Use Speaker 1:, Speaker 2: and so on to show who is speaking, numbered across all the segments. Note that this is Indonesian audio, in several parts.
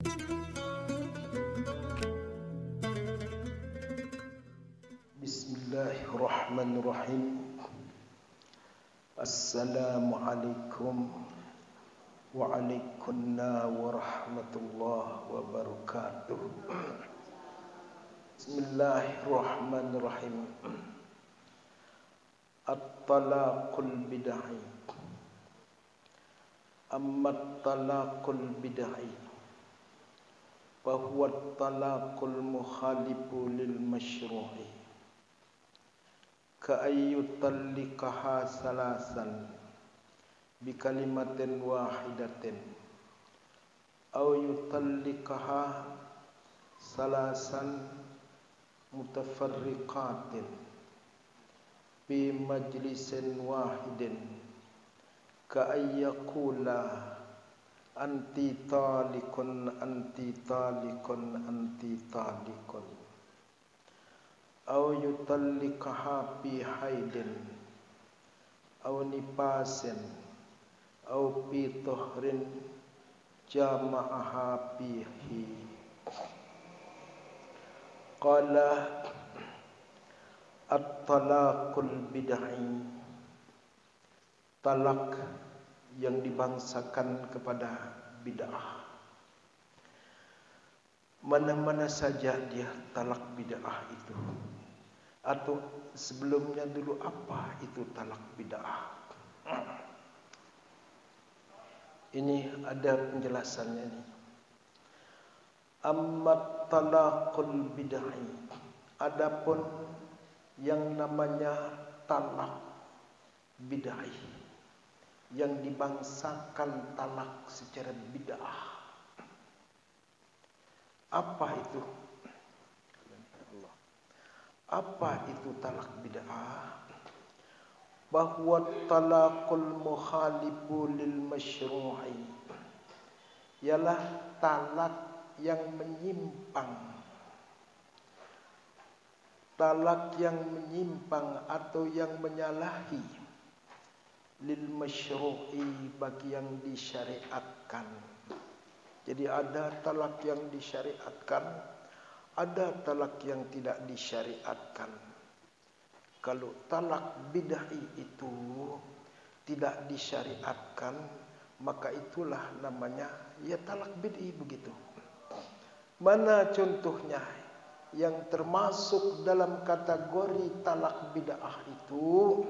Speaker 1: Bismillahirrahmanirrahim. Assalamualaikum waalaikumsalam warahmatullahi wabarakatuh. Bismillahirrahmanirrahim. At-talaqul bid'ah. Amma at-talaqul bid'ah fa huwa at-talaqul mukhalifu lil masyru'i ka ayyutallikaha salasan bi kalimatin wahidatin aw yutallikaha salasan mutafarriqatin bi majlisin wahidin ka ayyakula anti talikun anti talikun anti talikun aw yutallikaha bi haidin aw nipasin aw bi tuhrin jama'aha bihi. Qala at-talaqul bid'ah, talak yang dibangsakan kepada bid'ah. Mana-mana saja dia talak bid'ah itu, atau sebelumnya dulu apa itu talak bid'ah. Ini ada penjelasannya nih. Amma talaqul bid'ah, adapun yang namanya talak bid'ah yang dibangsakan talak secara bid'ah. Apa itu? Apa itu talak bid'ah? Bahwa talaqul mukhalifu lil masyru'i, ialah talak yang menyimpang. Talak yang menyimpang atau yang menyalahi lil masyru'i, bagi yang disyariatkan. Jadi ada talak yang disyariatkan, ada talak yang tidak disyariatkan. Kalau talak bid'ah itu tidak disyariatkan, maka itulah namanya ya talak bid'ah begitu. Mana contohnya yang termasuk dalam kategori talak bid'ah itu?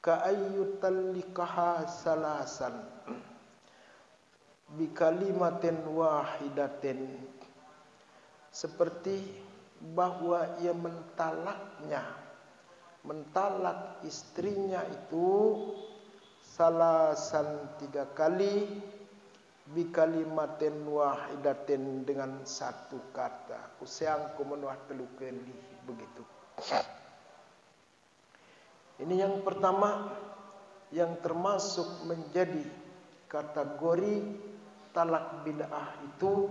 Speaker 1: Ka ayyutallikaha salasan bi kalimatin wahidatin, seperti bahwa ia mentalak istrinya itu salasan 3 kali bi kalimatin wahidatin, dengan satu kata. Kusiang kumenuah telu kali begitu. Ini yang pertama yang termasuk menjadi kategori talak bid'ah itu,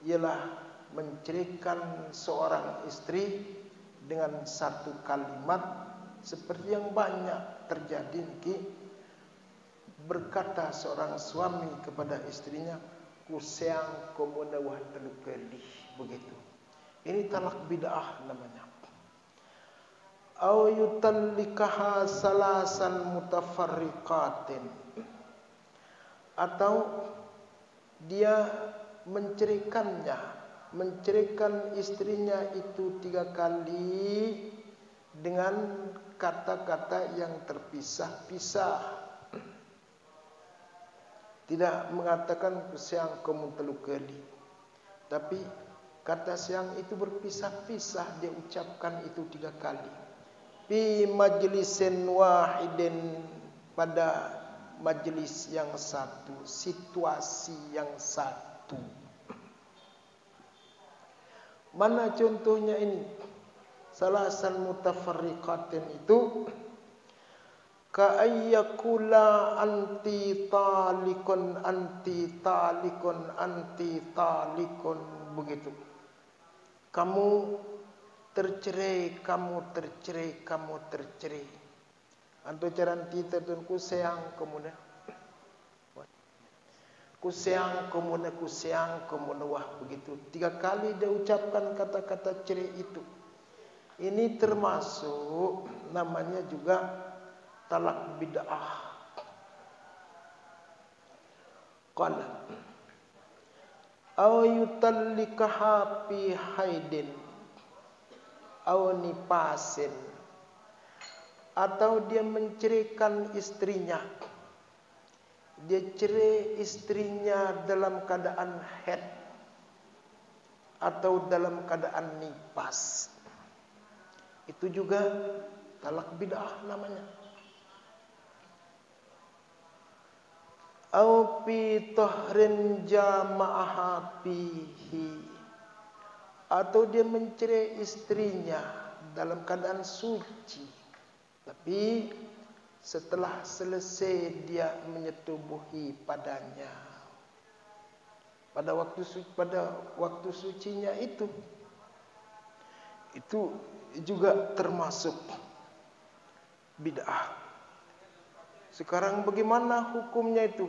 Speaker 1: ialah menceraikan seorang istri dengan satu kalimat, seperti yang banyak terjadi niki. Berkata seorang suami kepada istrinya, kusiang komunawah telu kali begitu. Ini talak bid'ah namanya. Aw yutallikaha salasan mutafarriqatin, atau dia menceraikan istrinya itu 3 kali dengan kata-kata yang terpisah-pisah. Tidak mengatakan siang kamu telu kali, tapi kata siang itu berpisah-pisah, dia ucapkan itu 3 kali. Fi majlisin wahidin, pada majlis yang satu, situasi yang satu. Mana contohnya ini? Salasan mutafarriqatin itu ka ayyakula anti talikun anti talikun anti talikun begitu. Kamu tercerai, kamu tercerai, kamu tercerai. Antu caran kita tunku sayang kemudian. Kusiang komuna wah begitu. 3 kali dia ucapkan kata-kata cerai itu. Ini termasuk namanya juga talak bid'ah. Qala aw yutallikaha fi haidin aw nipasin, atau dia menceraikan istrinya. Dia cerai istrinya dalam keadaan haid atau dalam keadaan nipas. Itu juga talak bid'ah namanya. Au fi tahrin jama'aha fihi, atau dia mencerai istrinya dalam keadaan suci, tapi setelah selesai dia menyetubuhi padanya pada waktu sucinya itu juga termasuk bid'ah. Sekarang bagaimana hukumnya itu?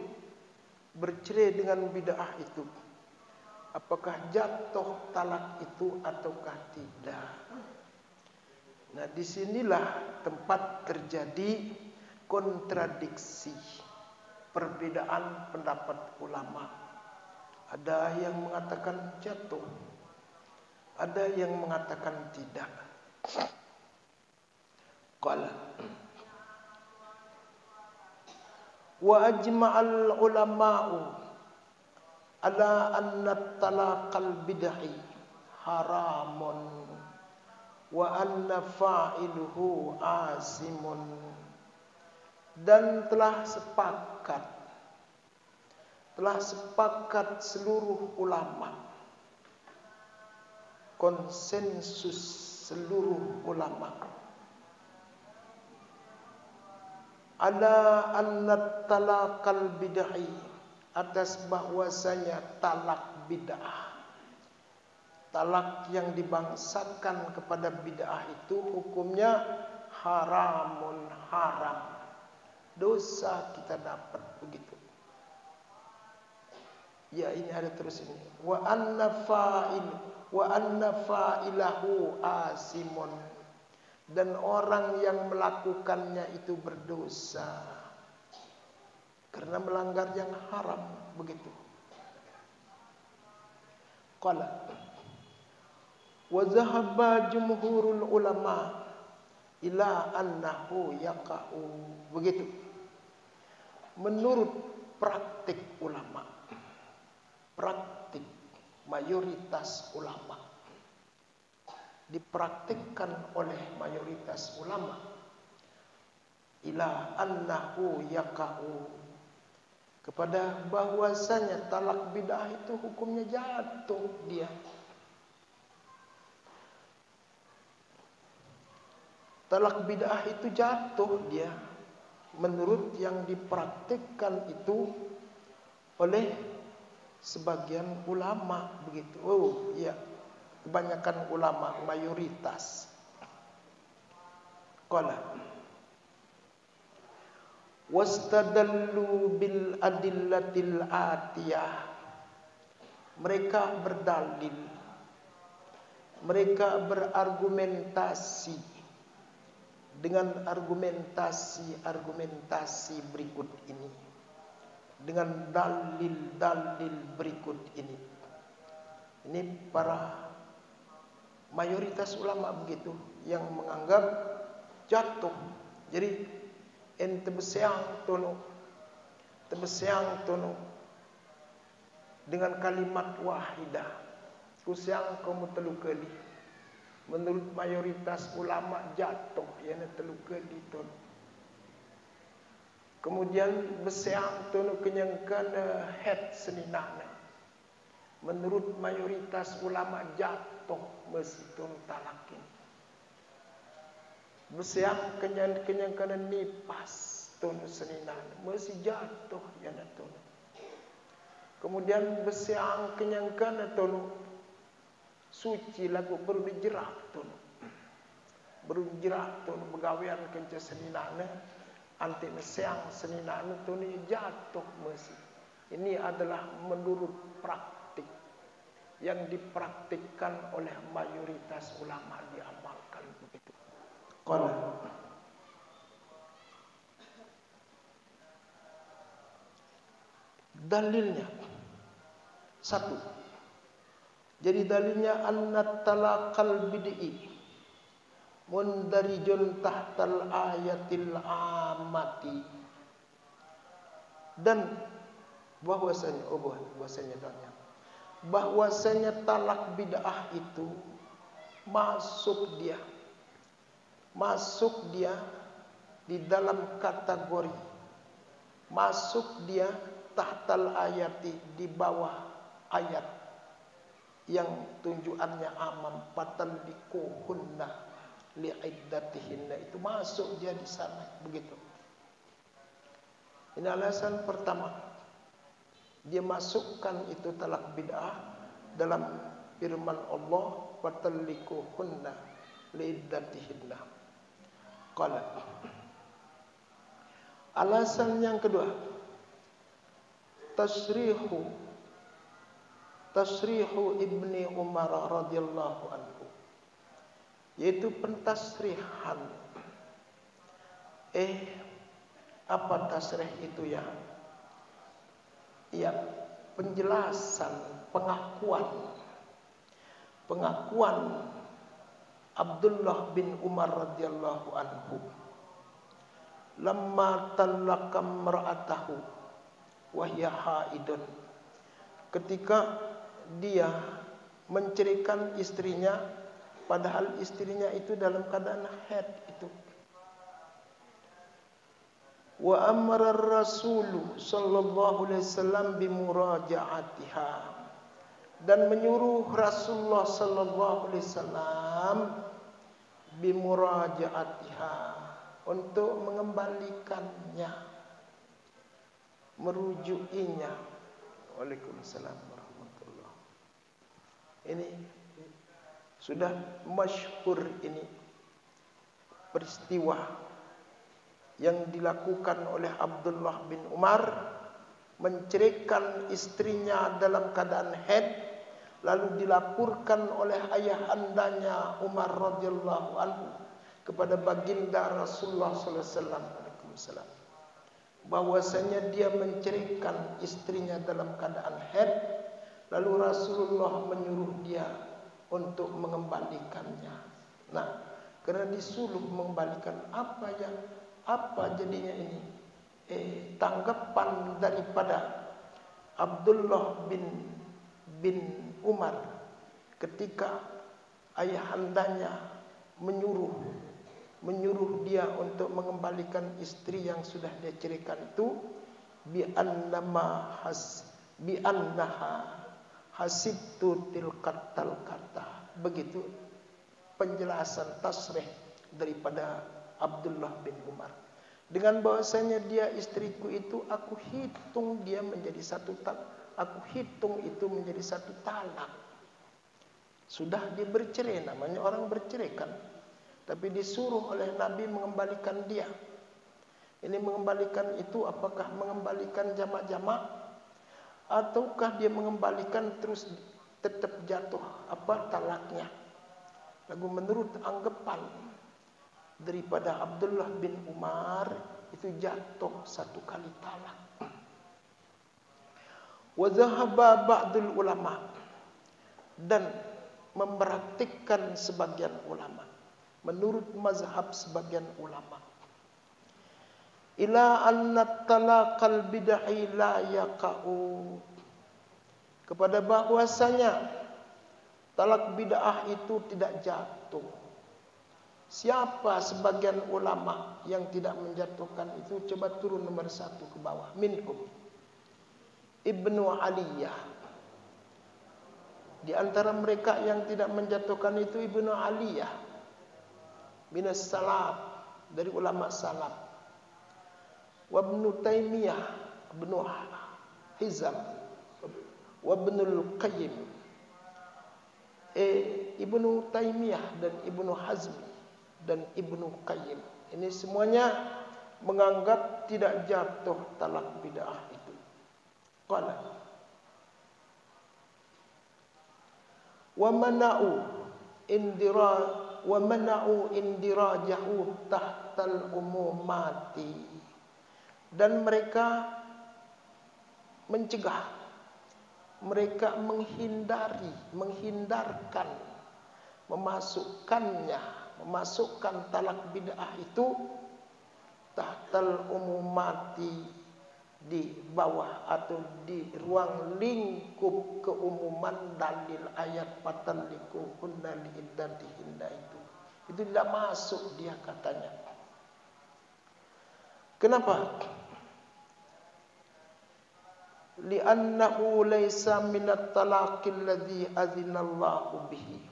Speaker 1: Bercerai dengan bid'ah itu, apakah jatuh talak itu ataukah tidak? Nah, disinilah tempat terjadi kontradiksi, perbedaan pendapat ulama. Ada yang mengatakan jatuh, ada yang mengatakan tidak. Qala wa ajma'al ulama'u ala anna talaqal bid'i haramun wa anna fa'iluhu asimun. Dan telah sepakat seluruh ulama, konsensus seluruh ulama, ala anna talaqal bid'i, atas bahwasanya talak bid'ah, talak yang dibangsakan kepada bid'ah itu hukumnya haramun, haram, dosa kita dapat begitu. Ya, ini ada terus ini. Wa anna fa'ilahu asimun, dan orang yang melakukannya itu berdosa karena melanggar yang haram begitu. Qala wa zahaba jumhurul ulama ila annahu yaqa'u, begitu. Menurut praktik ulama, praktik mayoritas ulama, dipraktikkan oleh mayoritas ulama, ila annahu yaqa'u, kepada bahwasanya talak bid'ah itu hukumnya jatuh dia. Talak bid'ah itu jatuh dia menurut yang dipraktikkan itu oleh sebagian ulama begitu. Oh iya, kebanyakan ulama, mayoritas. Qala wastadallu bil adillatil atiyah, mereka berdalil, mereka berargumentasi dengan argumentasi berikut ini, dengan dalil-dalil berikut ini. Ini para mayoritas ulama begitu yang menganggap jatuh. Jadi ente beseang tono dengan kalimat wahidah, kusiang kamu telu kali. Menurut mayoritas ulama jatuh yana telu kali tono. Kemudian beseang tono kenyangkan head seninana. Menurut mayoritas ulama jatuh mesti tono talak ini. Beseang kenyangkan nipas tono seninana mesti jatuh yana tono. Kemudian beseang kenyangkan tono suci lagu baru dijerak tono. Baru dijerak tono begawean kenca seninana. Ante meseang seninana tono jatuh mesti. Ini adalah menurut praktik yang dipraktikkan oleh mayoritas ulama, diamalkan begitu. Qala dalilnya satu. Jadi dalilnya anna talaqal bid'i mundarijun tahtal ayatil amati, dan bahwasanya talak bid'ah itu masuk dia di dalam kategori, masuk dia tahtal ayati, di bawah ayat yang tunjukannya amam, patallikuhunna li'iddatihinna, itu masuk dia di sana begitu. Ini alasan pertama, dia masukkan itu talak bid'ah dalam firman Allah, patallikuhunna li'iddatihinna. Qala. Alasan yang kedua, tasrihu Ibni Umar radhiyallahu anhu, yaitu pentasrihan. Apa tasrih itu ya? Ya, penjelasan, pengakuan Abdullah bin Umar radhiyallahu anhu lamma talaqa mar'atahu wa hiya haidun, ketika dia menceraikan istrinya padahal istrinya itu dalam keadaan haid itu. Wa amara Rasul sallallahu alaihi wasallam bimuraja'atiha, dan menyuruh Rasulullah sallallahu alaihi wasallam bimuraja'atiha, untuk mengembalikannya, merujukinya. Waalaikumsalam warahmatullahi. Ini sudah masyhur ini peristiwa yang dilakukan oleh Abdullah bin Umar, menceraikan istrinya dalam keadaan haid, lalu dilaporkan oleh ayahandanya Umar radhiyallahu anhu kepada baginda Rasulullah sallallahu alaihi wasallam bahwasanya dia menceraikan istrinya dalam keadaan haid, lalu Rasulullah menyuruh dia untuk mengembalikannya. Nah, karena disuruh mengembalikan, apa jadinya ini? Tanggapan daripada Abdullah bin Umar ketika ayahandanya menyuruh dia untuk mengembalikan istri yang sudah dia ceraikan itu, bi annaha hasibtu tilkat talqata. Begitu penjelasan tasrih daripada Abdullah bin Umar, dengan bahwasanya dia istriku itu aku hitung dia menjadi satu talak. Sudah dia bercerai, namanya orang bercerai kan, tapi disuruh oleh Nabi mengembalikan dia. Ini mengembalikan itu apakah mengembalikan jamak-jamak, ataukah dia mengembalikan terus tetap jatuh talaknya. Lalu menurut anggapan daripada Abdullah bin Umar, itu jatuh satu kali talak. Wa dhahaba ba'dul ulama, dan mempraktikkan sebagian ulama, menurut mazhab sebagian ulama, ila anna talaqal bid'i la yaqa'u, kepada bahwasanya talak bid'ah itu tidak jatuh. Siapa sebagian ulama yang tidak menjatuhkan itu? Coba turun nomor 1 ke bawah. Minkum Ibnu Aliyah. Di antara mereka yang tidak menjatuhkan itu Ibnu Aliyah minas salaf, dari ulama salaf. Wa Ibnu Taimiyah, Ibnu Hizam, wa Ibnul Qayyim. Ibnu Taimiyah dan Ibnu Hazmi dan Ibnu Qayyim, ini semuanya menganggap tidak jatuh talak bid'ah itu. Qala wa mana'u indirajahu tahtal umumati, dan mereka mencegah, mereka menghindarkan memasukkan talak bid'ah itu tahtal umumati, di bawah atau di ruang lingkup keumuman dalil ayat fatalliquhunna liiddatihinna itu tidak masuk dia katanya. Kenapa? Li'annahu laysa minat talaqil ladzi azinallahu bihi,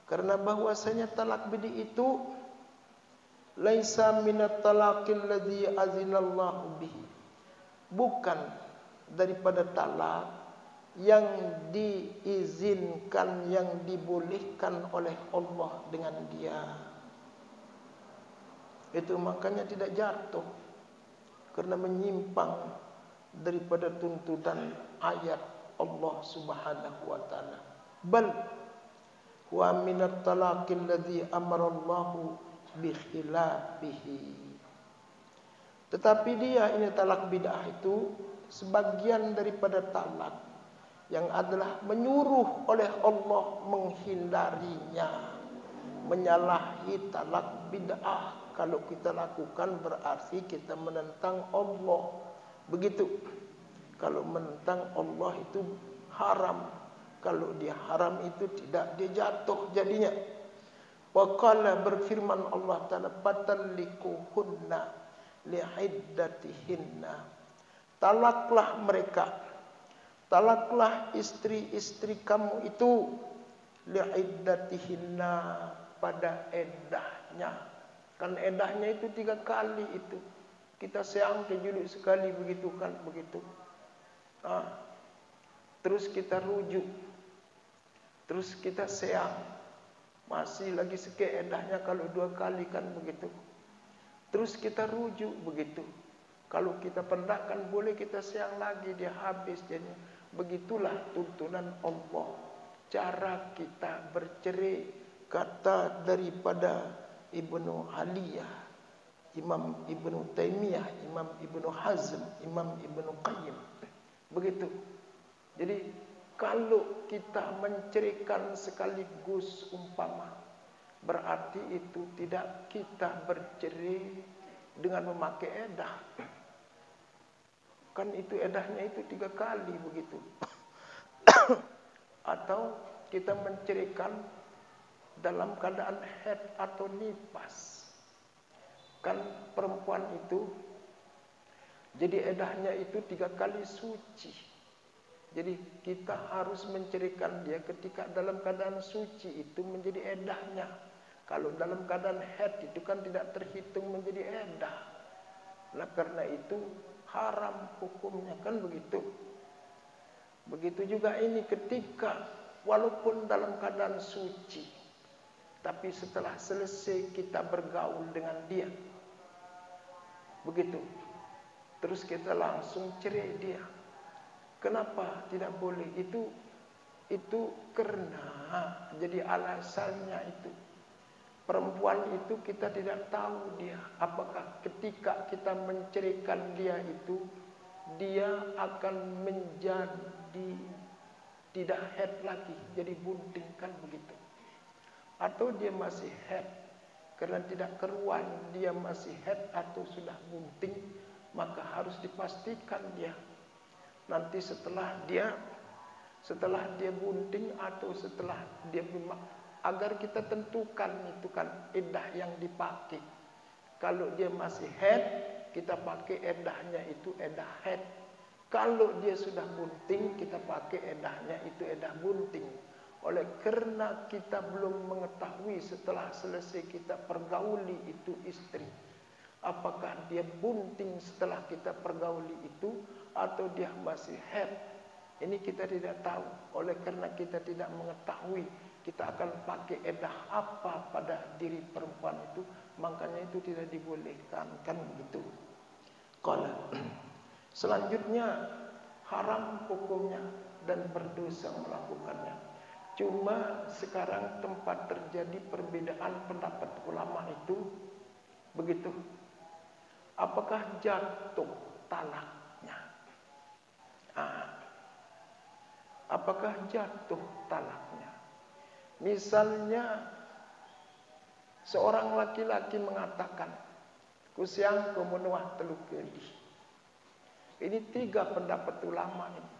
Speaker 1: karena bahwasanya talak bid'ah itu laysa minat talaqil ladzi azinallahu bihi, bukan daripada talak yang diizinkan, yang dibolehkan oleh Allah dengan dia. Itu makanya tidak jatuh, karena menyimpang daripada tuntutan ayat Allah Subhanahu wa taala. Bal wa minat talaqil ladzi amara Allahu bi khilafihi. Tetapi dia ini talak bid'ah itu sebagian daripada talak yang adalah menyuruh oleh Allah menghindarinya, menyalahi talak bid'ah. Kalau kita lakukan berarti kita menentang Allah. Begitu. Kalau menentang Allah itu haram. Kalau dia haram itu tidak, dia jatuh jadinya. Wa qala, berfirman Allah Ta'ala, fatalliquhunna li'iddatihinna, talaklah mereka, talaklah istri-istri kamu itu li'iddatihinna, pada eddahnya. Kan eddahnya itu 3 kali itu. Kita seang kejuluk sekali begitu kan, begitu. Terus kita rujuk, terus kita seang, masih lagi sikit eddahnya kalau 2 kali kan begitu. Terus kita rujuk begitu. Kalau kita pendakkan boleh kita siang lagi, dia habis jadinya. Begitulah tuntunan Allah. Cara kita bercerai, kata daripada Ibnu Aliyah, Imam Ibnu Taimiyah, Imam Ibnu Hazm, Imam Ibnu Qayyim. Begitu. Jadi kalau kita menceraikan sekaligus umpama, berarti itu tidak kita bercerai dengan memakai edah. Kan itu edahnya itu 3 kali begitu. Atau kita menceraikan dalam keadaan haid atau nifas. Kan perempuan itu jadi edahnya itu 3 kali suci. Jadi kita harus menceraikan dia ketika dalam keadaan suci, itu menjadi edahnya. Kalau dalam keadaan haid itu kan tidak terhitung menjadi edah. Nah karena itu haram hukumnya kan begitu. Begitu juga ini ketika walaupun dalam keadaan suci, tapi setelah selesai kita bergaul dengan dia, begitu, terus kita langsung cerai dia. Kenapa tidak boleh? Itu karena jadi alasannya itu perempuan itu kita tidak tahu dia apakah ketika kita menceraikan dia itu dia akan menjadi tidak haid lagi, jadi bunting kan begitu, atau dia masih haid karena tidak keruan, dia masih haid atau sudah bunting, maka harus dipastikan dia nanti setelah dia bunting atau setelah dia agar kita tentukan itu kan iddah yang dipakai. Kalau dia masih haid, kita pakai iddahnya itu iddah haid. Kalau dia sudah bunting, kita pakai iddahnya itu iddah bunting. Oleh karena kita belum mengetahui setelah selesai kita pergauli itu istri, apakah dia bunting setelah kita pergauli itu atau dia masih haid. Ini kita tidak tahu. Oleh karena kita tidak mengetahui, kita akan pakai edah apa pada diri perempuan itu, makanya itu tidak dibolehkan kan begitu. Qala. Selanjutnya haram hukumnya dan berdosa melakukannya. Cuma sekarang tempat terjadi perbedaan pendapat ulama itu begitu. Apakah jatuh talaknya? Apakah jatuh talaknya? Misalnya seorang laki-laki mengatakan, kusiang kemenuah telu kali. Ini 3 pendapat ulama ini.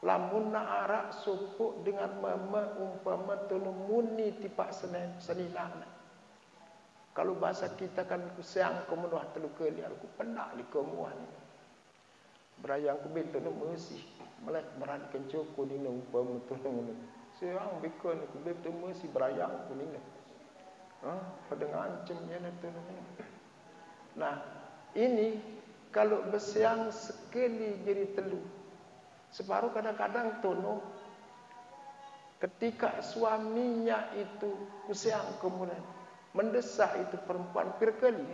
Speaker 1: Lamun na arak supuk dengan mama umpama tunu muni tipak senina. Kalau bahasa kita kan kusiang kemenuah telu kali, aku pendak di kemuah ni. Berayang kubit tunu mesti melek berani kencoko ni umpama tunu. Siang bikon kubit tu mesti berayang kuning. Pada ngancemnya tunu. Nah, ini kalau bersiang sekali jadi telu. Separuh kadang-kadang tono ketika suaminya itu kusiang kemudian mendesak itu perempuan pirkali.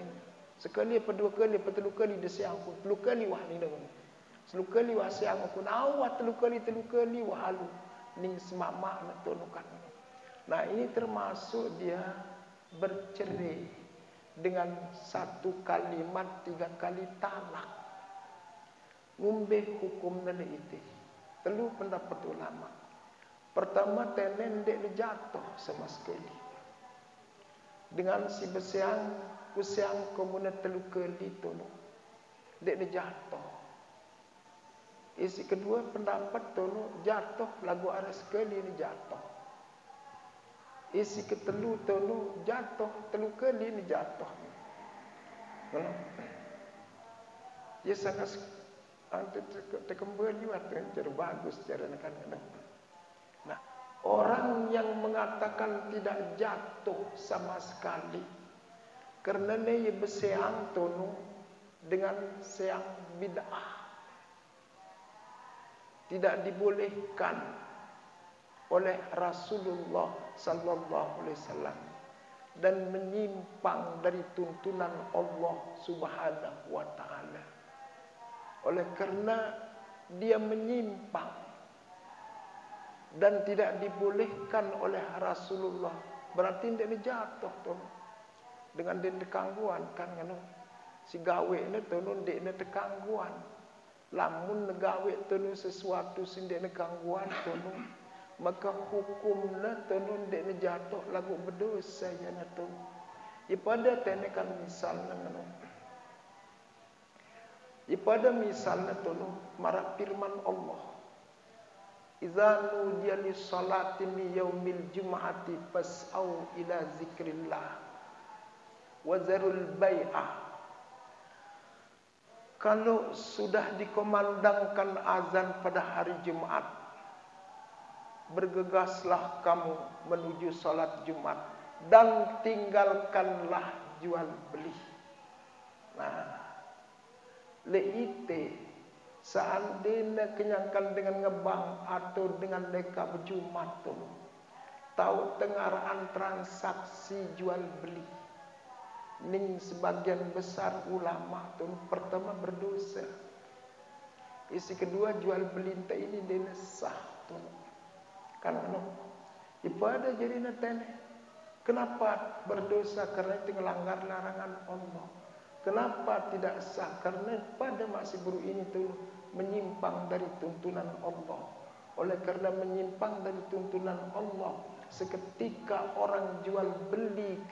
Speaker 1: Sekali apa 2 kali apa 3 kali desiang aku 3 kali wah ni dengan. 3 kali wah siang aku nawat 3 kali wah halu ning semak-mak nak tonokan. Nah, ini termasuk dia bercerai dengan 1 kalimat 3 kali talak. Ngumbe hukum nene itu. Telu pendapat ulama. Pertama, tenen dek jatuh sama sekali. Dengan si besiang, kusiang komuna telu kali tunu. Dek jatuh. Isi kedua pendapat tunu jatuh lagu ada sekali ni jatuh. Isi ketelu tunu jatuh telu kali ni jatuh. Ya sangat terkembali waktu cara bagus cara nak. Nah, orang yang mengatakan tidak jatuh sama sekali kerana dia berseang tonu dengan seang bid'ah, tidak dibolehkan oleh Rasulullah sallallahu alaihi wasallam dan menyimpang dari tuntunan Allah Subhanahu wa taala. Oleh kerana dia menyimpang dan tidak dibolehkan oleh Rasulullah, berarti dia jatuh tu dengan dia kangguan kan ngono. Si gawe ni tu dia kangguan. Lamun gawe tu sesuatu sing dia kangguan tu, maka hukumna tu dia jatuh lagu berdosa ya tu. Ipada tenekan misalnya ngono. Pada misalnya tolong marah firman Allah. Idza nudiya lis-salati min yaumil jum'ati fas'au ila zikrillah wa zarul bai'ah. Kalau sudah dikomandangkan azan pada hari Jumat, bergegaslah kamu menuju salat Jumat dan tinggalkanlah jual beli. Nah, leite seandainya kenyangkan dengan ngebang atau dengan mereka berjumat tu tahu tengaraan transaksi jual beli ning sebagian besar ulama tu pertama berdosa, isi kedua jual beli tak ini dia sah tu kan ipada jadi natene. Kenapa berdosa? Karena itu melanggar larangan Allah. Kenapa tidak sah? Karena pada masih baru ini tu menyimpang dari tuntunan Allah. Oleh kerana menyimpang dari tuntunan Allah, seketika orang jual beli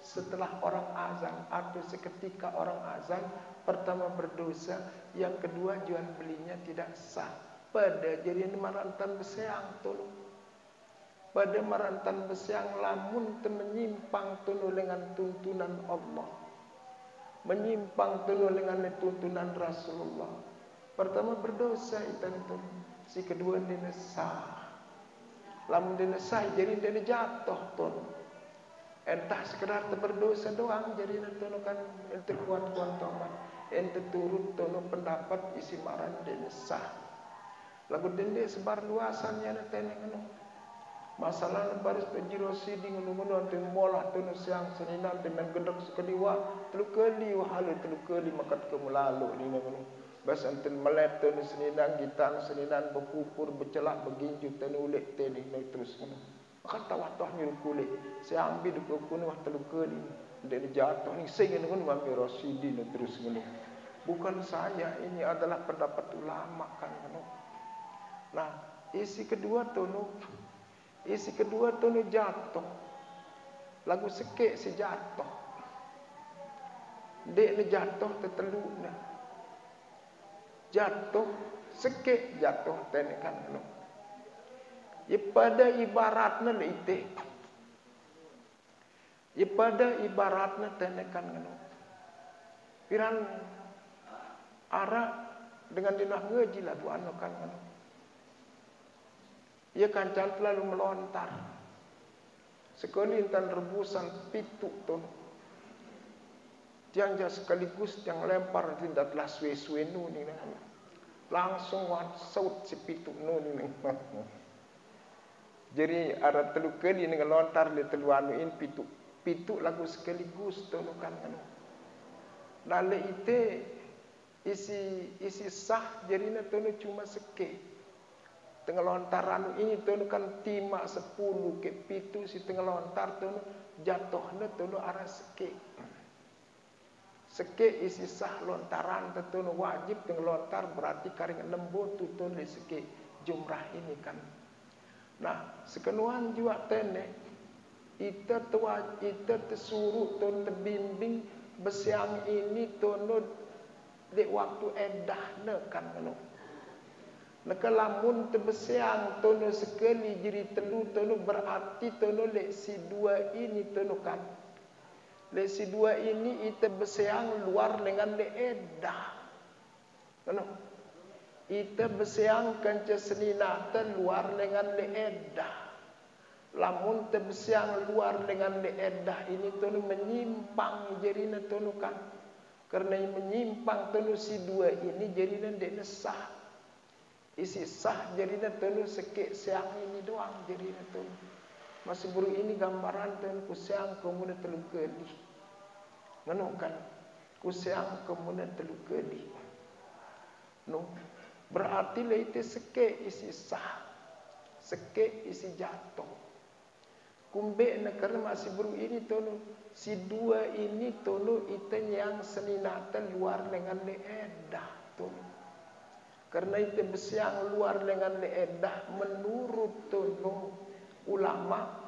Speaker 1: setelah orang azan atau seketika orang azan, pertama berdosa, yang kedua jual belinya tidak sah. Pada jadi marantan beseang tu. Pada marantan beseang lamun menyimpang tu dengan tuntunan Allah. Menyimpang tulu dengan tuntunan Rasulullah. Pertama berdosa itu. Si kedua dia sah. Lamun dia sah jadi dia jatuh tu. Entah sekedar berdosa doang jadi nanti kan ente kuat-kuat tomat. Ente turut tono pendapat isi maran dia sah. Lagu dia sebar luasannya nanti ngono. Masalah baris penjirosi di ngono-ngono ante molah tunu siang seninan dengan gendek sekaliwa telu kali wahalu telu kali makat ke melalu ni ngono. Bas anten melep tenu seninan gitan seninan berpupur bercelak berginju tenu ulek teni terus ngono. Maka tawatoh nyuruh kulit. Saya ambil duku kuno wah telu kali. Dan jatuh ni sing ngono Mami Rosidi terus ngono. Bukan saya, ini adalah pendapat ulama kan ngono. Nah, isi kedua tunu jatuh. Lagu sekek si jatuh. Dek ni jatuh tetelu na. Jatuh sekek jatuh tenekan ngono. Pada ibaratnya leite. Pada ibaratnya tenekan ngono. Piran arak dengan dinah ngaji lah tu anu kan ngono. Ia kancan lalu melontar. Sekali intan rebusan pitu tu. Tiang jas sekaligus yang lempar tindak lah suwe-suwe nu ni langsung wan saut si pitu nu ni. Jadi ada telu kali dengan lontar di telu anuin pitu lagu sekaligus tu kan anu. Lalu itu isi sah jadi tu cuma seke. Tengah lontar anu ini tu kan tima 10 ke pitu si tengah lontar tu jatuh tu arah seke. Seke isi sah lontaran tu wajib tengah lontar berarti karing lembu tu le seke jumrah ini kan. Nah, sekenuan juga tenek ita tersuruh ton terbimbing besiang ini tono di waktu edah ne kan ngono. Neka lamun terbesiang tono sekali jadi telu tono berarti tono lek si dua ini tono kan. Lek si dua ini ita besiang luar dengan lek edah. Ngono. Ita besiang kanca senina luar dengan le edah. Lamun terbesiang luar dengan le edah ini tunu menyimpang jarina tunu kan. Karena menyimpang tunu si dua ini jarina dek sah. Isi sah jarina tunu sekek siang ini doang jarina tunu. Masih buru ini gambaran tunu kusiang kemudian telu kali. Ngono kan. Kusiang kemudian telu kali. No. Berarti leite seke isi sah. Seke isi jatuh. Kumbe negara masih buru ini tonu. Si dua ini tonu iten yang seninata luar dengan leedah tonu. Karena itu besiang luar dengan leedah menurut tonu ulama.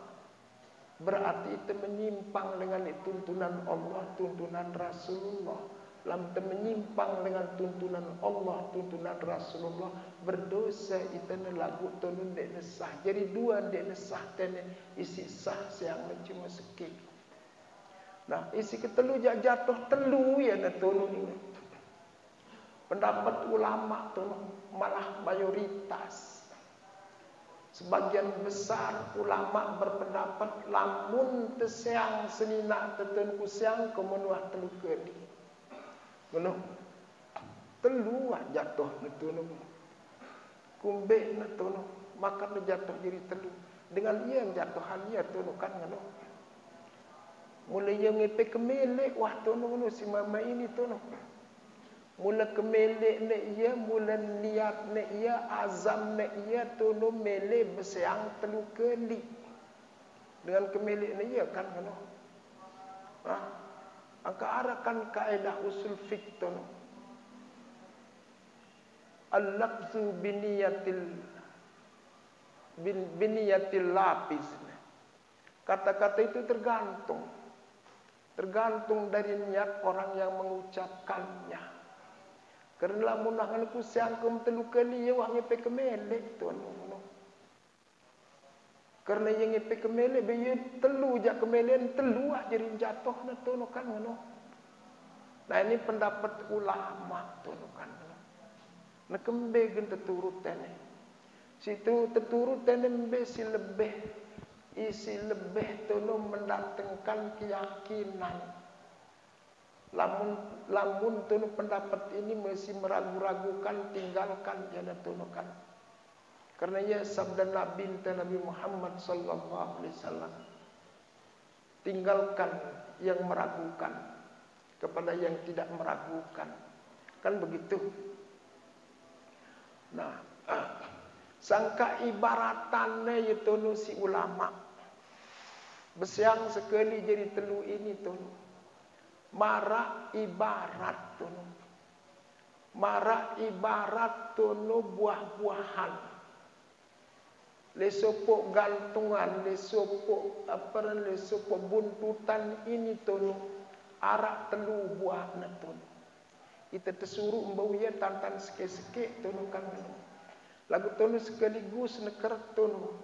Speaker 1: Berarti itu menyimpang dengan tuntunan Allah, tuntunan Rasulullah. Lam menyimpang dengan tuntunan Allah, tuntunan Rasulullah, berdosa itu lagu tunun dek nesah. Jadi dua dek nesah tene isi sah siang cuma sikit. Nah isi ketelu jatuh telu ya na tunun ini. Pendapat ulama tunun malah mayoritas. Sebagian besar ulama berpendapat lamun teseang senina tetun kusiang kemenuah telu kali. Ngono telu jatuh netuno kumbe netuno makan jatuh jadi telu dengan ia yang jatuhan ia tuno kan ngono mulai yang ngepe kemele wah tuno ngono si mama ini tuno mula kemele ne ia mula niat ne ia azam ne ia tuno mele besiang telu kali dengan kemele ne ia kan ngono angka arakan kaedah usul fiqh tono. Al-lafzu biniyatil lapis. Kata-kata itu tergantung. Tergantung dari niat orang yang mengucapkannya. Karena munangan ku siangkem telu kali ya wah ngepe kemelek tono. Karena yang ngepe kemele bayi telu jak kemelean telu jadi jatuh na tono kan ngono. Nah ini pendapat ulama tono kan. Nah kembe gen teturut tene. Situ teturut tene mbe si lebih tono mendatangkan keyakinan. Lamun tono pendapat ini masih meragu-ragukan tinggalkan jana tono kan. Karena ia sabda Nabi Muhammad sallallahu alaihi wasallam. Tinggalkan yang meragukan kepada yang tidak meragukan. Kan begitu. Nah, sangka ibaratannya itu si ulama. Besiang sekali jadi telu ini tu. Marah ibarat tu. Marah ibarat tu buah-buahan. Lesopok gantungan, lesopok buntutan ini tu. Arak telu buah na tu. Kita tersuruh membau ya tantan sikit-sikit tu kan. Lagu tu sekaligus neker tu.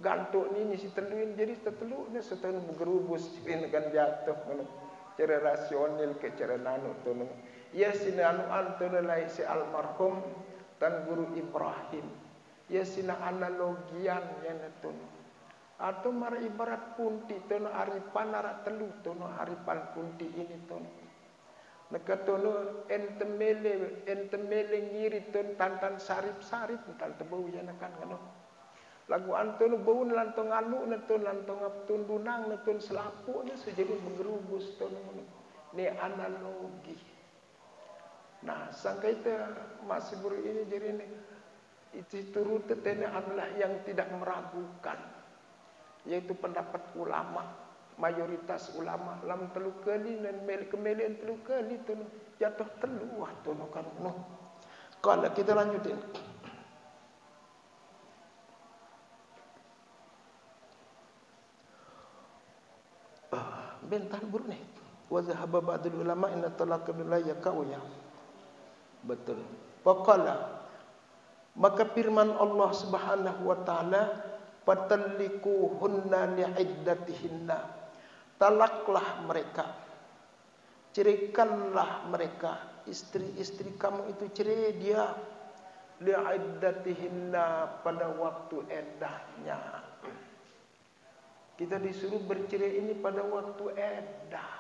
Speaker 1: Gantuk ni si teluin jadi terteluk ni setelu bergerubus dengan jatuh kan. Cara rasional ke cara nanu tu. Ya sina anuan tu lai si almarhum dan guru Ibrahim. Ya sina analogian yang tu. Atau mara ibarat punti tu aripan arak telu tu aripan punti ini tu. Nakatono entemele ngiri tu tantan sarip-sarip tantan bau ya nakan kano. Lagu antun bau lantong anu natun lantong aptun dunang natun selapu ni sejadi bergerubus tu ni analogi. Nah, sangka itu masih buru ini jadi ni itu turut tetene adalah yang tidak meragukan, yaitu pendapat ulama. Mayoritas ulama lam telu kali dan kemelian telu kali tu jatuh telu wah tu kan no. Kalau kita lanjutin. Bentar buru ni. Wa zahaba ba'dul ulama inna talaqa la yakawya. Betul. Faqala maka firman Allah Subhanahu wa taala fatallikuhunna li'iddatihinna. Talaklah mereka, ceraikanlah mereka, istri-istri kamu itu cerai dia li'iddatihinna pada waktu eddahnya. Kita disuruh bercerai ini pada waktu eddah.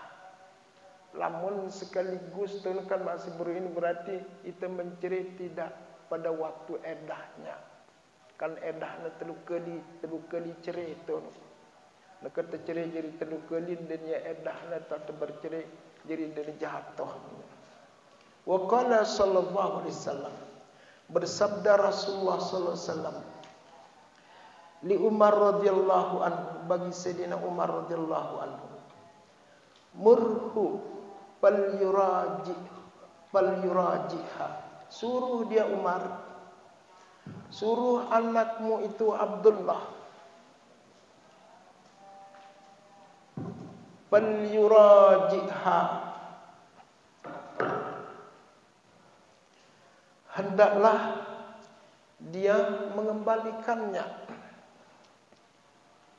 Speaker 1: Lamun sekaligus tu kan masih baru ini berarti kita mencerai tidak pada waktu eddahnya. Kan eddahnya telu kali cerai tu. Nak kata cerai jadi telu kali dan ya eddahnya tak bercerai jadi dia jatuh. Wa qala sallallahu alaihi wasallam, bersabda Rasulullah sallallahu alaihi wasallam li Umar radhiyallahu anhu, bagi Sayyidina Umar radhiyallahu anhu, murhu fal yurajiha, suruh dia Umar, suruh anakmu itu Abdullah fal yurajiha, hendaklah dia mengembalikannya,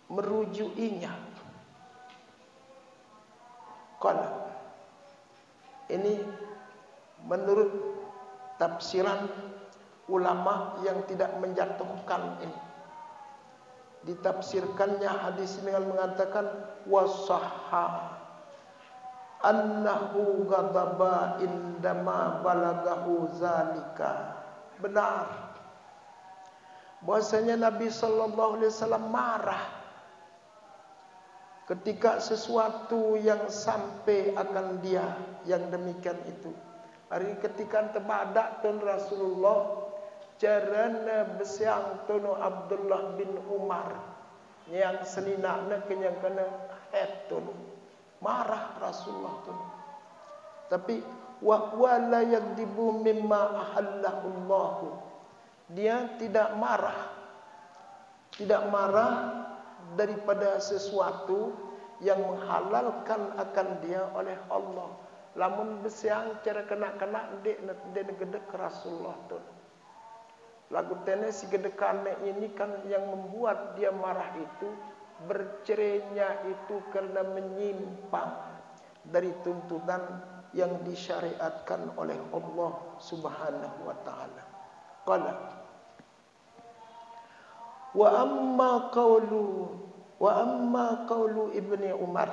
Speaker 1: merujukinya. Qala, ini menurut tafsiran ulama yang tidak menjatuhkan ini. Ditafsirkannya hadis dengan mengatakan wasahha annahu ghadaba indama balagahu zalika. Benar bahwasanya Nabi sallallahu alaihi wasallam marah ketika sesuatu yang sampai akan dia yang demikian itu. Hari ketika terbadak tun Rasulullah carana besiang tunu Abdullah bin Umar yang selinakna kenyang kena tun marah Rasulullah tun. Tapi wa wala yakdibu mimma ahallahu, dia tidak marah daripada sesuatu yang menghalalkan akan dia oleh Allah. Lamun besiang cara kena dek gedek Rasulullah tu. Lagu tene si gedekannya ini kan yang membuat dia marah itu, bercerainya itu karena menyimpang dari tuntutan yang disyariatkan oleh Allah Subhanahu wa taala. Qala wa amma qawlu Ibni Umar,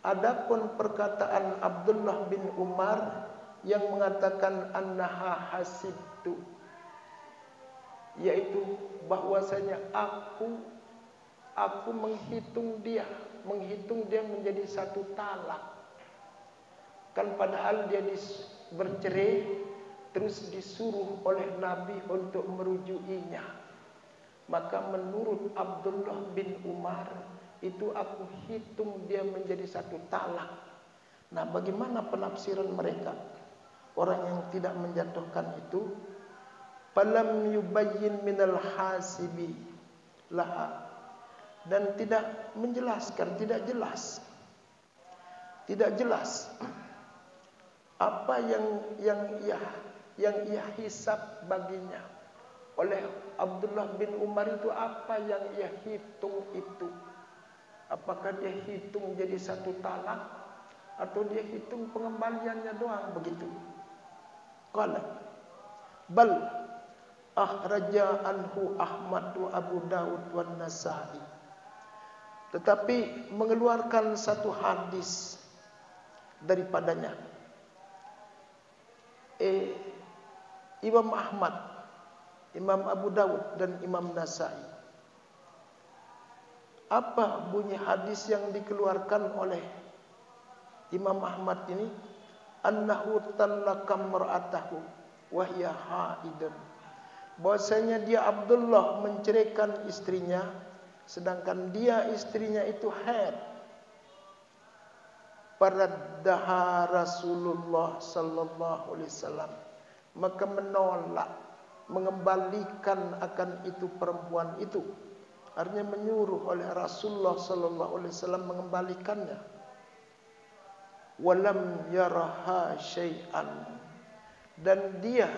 Speaker 1: adapun perkataan Abdullah bin Umar yang mengatakan annaha hasibtu, yaitu bahwasanya aku menghitung dia menjadi satu talak. Kan padahal dia bercerai terus disuruh oleh Nabi untuk merujukinya. Maka menurut Abdullah bin Umar, itu aku hitung dia menjadi satu talak. Nah, bagaimana penafsiran mereka? Orang yang tidak menjatuhkan itu, falam yubayyin minal hasibi laha, dan tidak menjelaskan, tidak jelas apa yang ia hisab baginya. Oleh Abdullah bin Umar itu apa yang ia hitung itu? Apakah dia hitung jadi satu talak atau dia hitung pengembaliannya doang begitu? Qala bal akhraja anhu Ahmad wa Abu Dawud wa Nasa'i. Tetapi mengeluarkan satu hadis daripadanya Imam Ahmad, Imam Abu Dawud dan Imam Nasa'i. Apa bunyi hadis yang dikeluarkan oleh Imam Ahmad ini? Annahu talaqa mar'atahu wa hiya haidun. Bahwasanya dia Abdullah menceraikan istrinya sedangkan dia istrinya itu haid. Paraddaha Rasulullah sallallahu alaihi wasallam, maka menolak, mengembalikan akan itu perempuan itu. Artinya menyuruh oleh Rasulullah sallallahu alaihi wasallam mengembalikannya. Walam yaraha syai'an, dan dia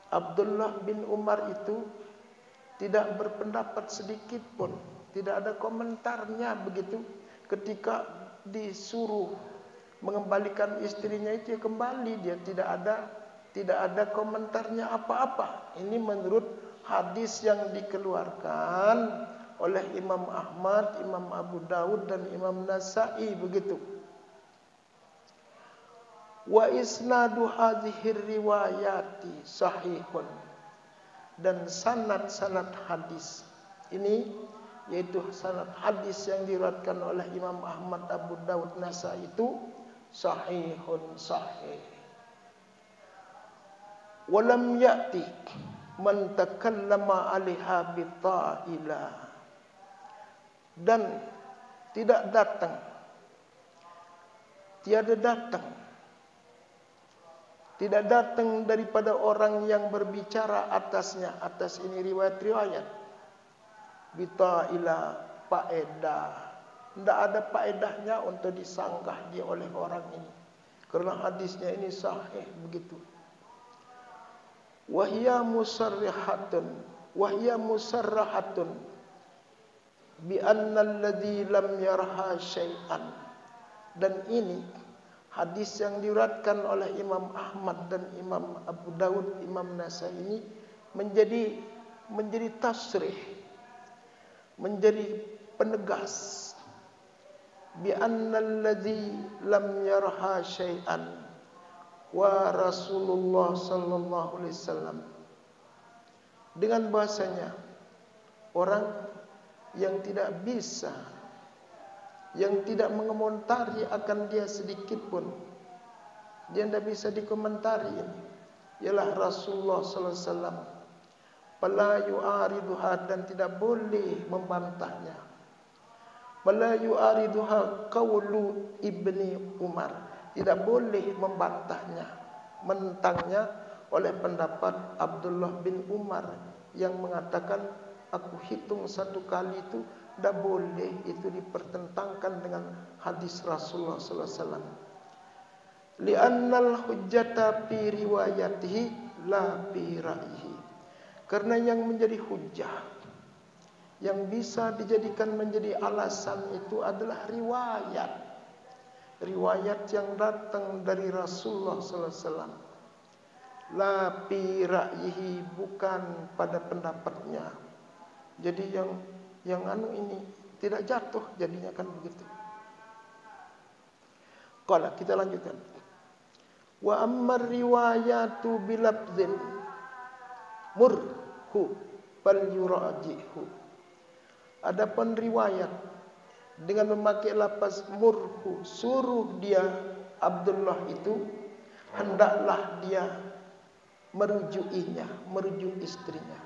Speaker 1: Abdullah bin Umar itu tidak berpendapat sedikit pun, tidak ada komentarnya begitu ketika disuruh mengembalikan istrinya itu, ya kembali, dia tidak ada komentarnya apa-apa. Ini menurut hadis yang dikeluarkan oleh Imam Ahmad, Imam Abu Dawud dan Imam Nasa'i begitu. Wa isnadu hadhihi riwayati sahihun, dan sanad hadis ini, yaitu sanad hadis yang diriwayatkan oleh Imam Ahmad, Abu Dawud, Nasa'i itu sahihun sahih. Walam ya'ti man takallama 'alaiha bita'ila, dan tidak datang, tiada datang daripada orang yang berbicara atasnya, atas ini riwayat-riwayat, bita'ila, faedah. Tidak ada faedahnya untuk disanggah dia oleh orang ini, karena hadisnya ini sahih begitu. Wahya musarrahatun bi anna alladhi lam yarha syai'an, dan ini hadis yang diriwayatkan oleh Imam Ahmad dan Imam Abu Dawud, Imam Nasa'i ini menjadi tasrih, menjadi penegas, bi annalladzi lam yarha syai'an wa Rasulullah sallallahu alaihi wasallam, dengan bahasanya orang yang tidak bisa, yang tidak mengomentari akan dia sedikit pun, dia tidak bisa dikomentari, ialah Rasulullah sallallahu alaihi wasallam. Fala yu'ariduha, dan tidak boleh membantahnya. Fala yu'ariduha qaulu Ibni Umar, tidak boleh membantahnya, menentangnya oleh pendapat Abdullah bin Umar yang mengatakan aku hitung satu kali itu tidak boleh, itu dipertentangkan dengan hadis Rasulullah sallallahu alaihi wasallam. Li'annal hujjata fi riwayatihi la fi ra'yihi, karena yang menjadi hujjah, yang bisa dijadikan menjadi alasan itu adalah riwayat yang datang dari Rasulullah sallallahu alaihi wasallam. La fi ra'yihi, bukan pada pendapatnya. Jadi yang ini tidak jatuh jadinya, kan begitu. Qala, kita lanjutkan. Wa ammar riwayatu bilafzin murhu bal yurajihu, adapun riwayat dengan memakai lafaz suruh dia Abdullah itu, hendaklah dia merujukinya, merujuk istrinya.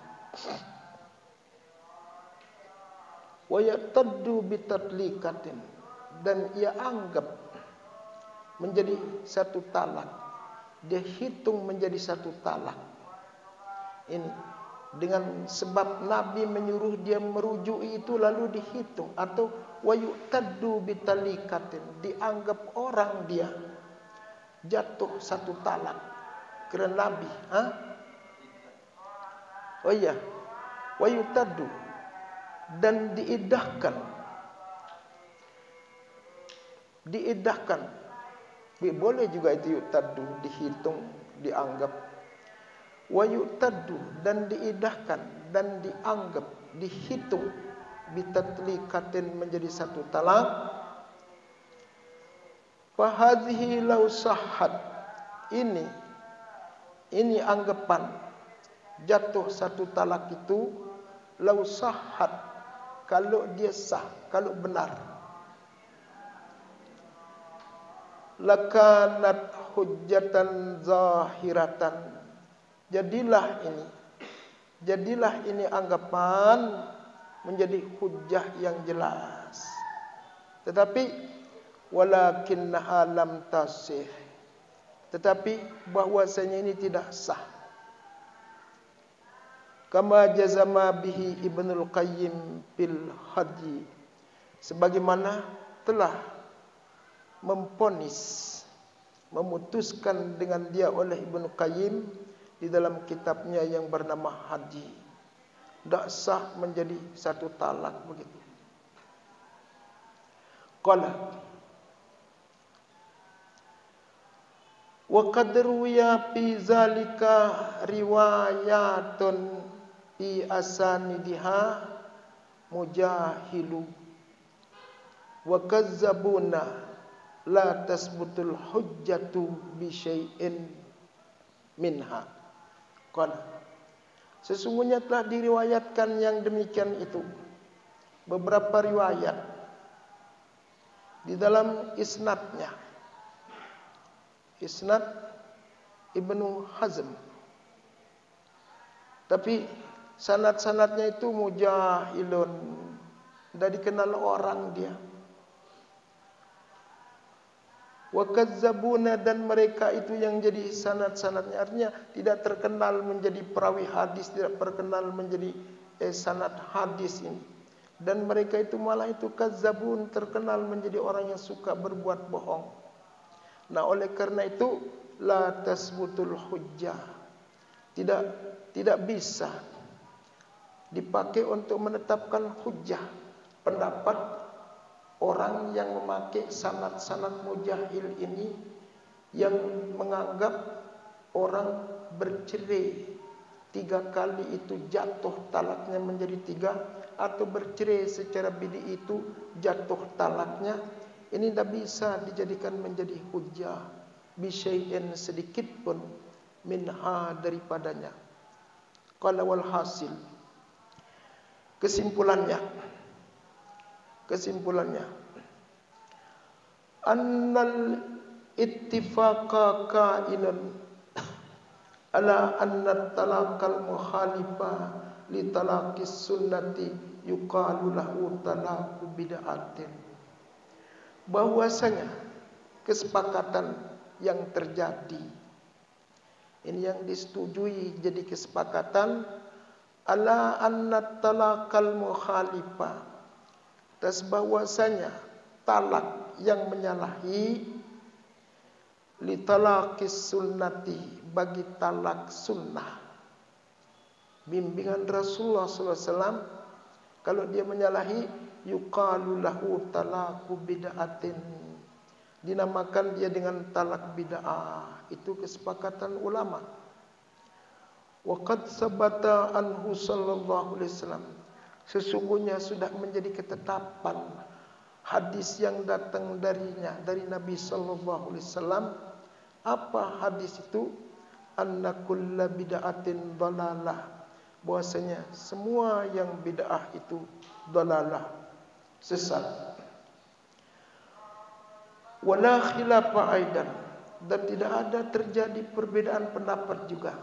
Speaker 1: Wa yataddu bitadlikatin, dan ia anggap menjadi satu talak, dia hitung menjadi satu talak. Ini dengan sebab Nabi menyuruh dia merujuki itu lalu dihitung, atau wa yu'taddu bitalikatin, dianggap orang dia jatuh satu talak kerana Nabi. Oh iya, wa yu'taddu, dan diidahkan. Boleh juga itu yu'taddu, dihitung, dianggap. Wa yu'taddu, dan diidahkan dan dianggap, dihitung, bitatlikatin, menjadi satu talak. Fahadhihi law sahhat, ini anggapan jatuh satu talak itu, law sahhat, kalau dia sah, kalau benar, lakanat hujjatan zahiratan, jadilah ini anggapan menjadi hujjah yang jelas. Tetapi walakinnaha lam tasih, tetapi bahwasanya ini tidak sah. Kama jazama bihi Ibnul Qayyim fil Hadi, sebagaimana telah memutuskan dengan dia oleh Ibnu Qayyim di dalam kitabnya yang bernama Hadi. Tidak sah menjadi satu talak begitu. Qala wa qad ruwiya fi zalika riwayatun fi asanidiha mujahilu wa kazzabuna la tasbutul hujjatu bi syai'in minha. Qala, sesungguhnya telah diriwayatkan yang demikian itu, beberapa riwayat di dalam isnadnya, isnad Ibnu Hazm, tapi sanad-sanadnya itu mujahilun, tidak dikenal orang dia. Wa kazzabuna, dan mereka itu yang jadi sanad-sanadnya, artinya tidak terkenal menjadi perawi hadis, tidak terkenal menjadi sanad hadis ini. Dan mereka itu malah itu kazzabun, terkenal menjadi orang yang suka berbuat bohong. Nah, oleh karena itu la tasbutul hujjah, tidak bisa dipakai untuk menetapkan hujjah, pendapat orang yang memakai sanad-sanad mujahil ini, yang menganggap orang bercerai 3 kali itu jatuh talaknya menjadi 3, atau bercerai secara bid'i itu jatuh talaknya, ini tidak bisa dijadikan menjadi hujjah bisyai'in, sedikit pun, minha, daripadanya. Qala wal hasil, kesimpulannya annal ittifaqa kainun ala anna talaqal mukhalifa li talaqis sunnati yuqalu lahu talaqu bid'atin, bahwasanya kesepakatan yang terjadi ini yang disetujui jadi kesepakatan, ala anna talaqal mukhalifa, atas bahwasanya talak yang menyalahi, li talaqis sunnati, bagi talak sunnah, bimbingan Rasulullah SAW, kalau dia menyalahi, yuqalu lahu talaqu bid'atin, dinamakan dia dengan talak bid'ah. Itu kesepakatan ulama. Wa qad sabata anhu sallallahu alaihi wasallam, sesungguhnya sudah menjadi ketetapan hadis yang datang darinya, dari Nabi sallallahu alaihi wasallam. Apa hadis itu? Anna kulla bid'atin dhalalah, bahwasanya semua yang bid'ah itu dhalalah, sesat. Wala khilafa aidan, dan tidak ada terjadi perbedaan pendapat juga.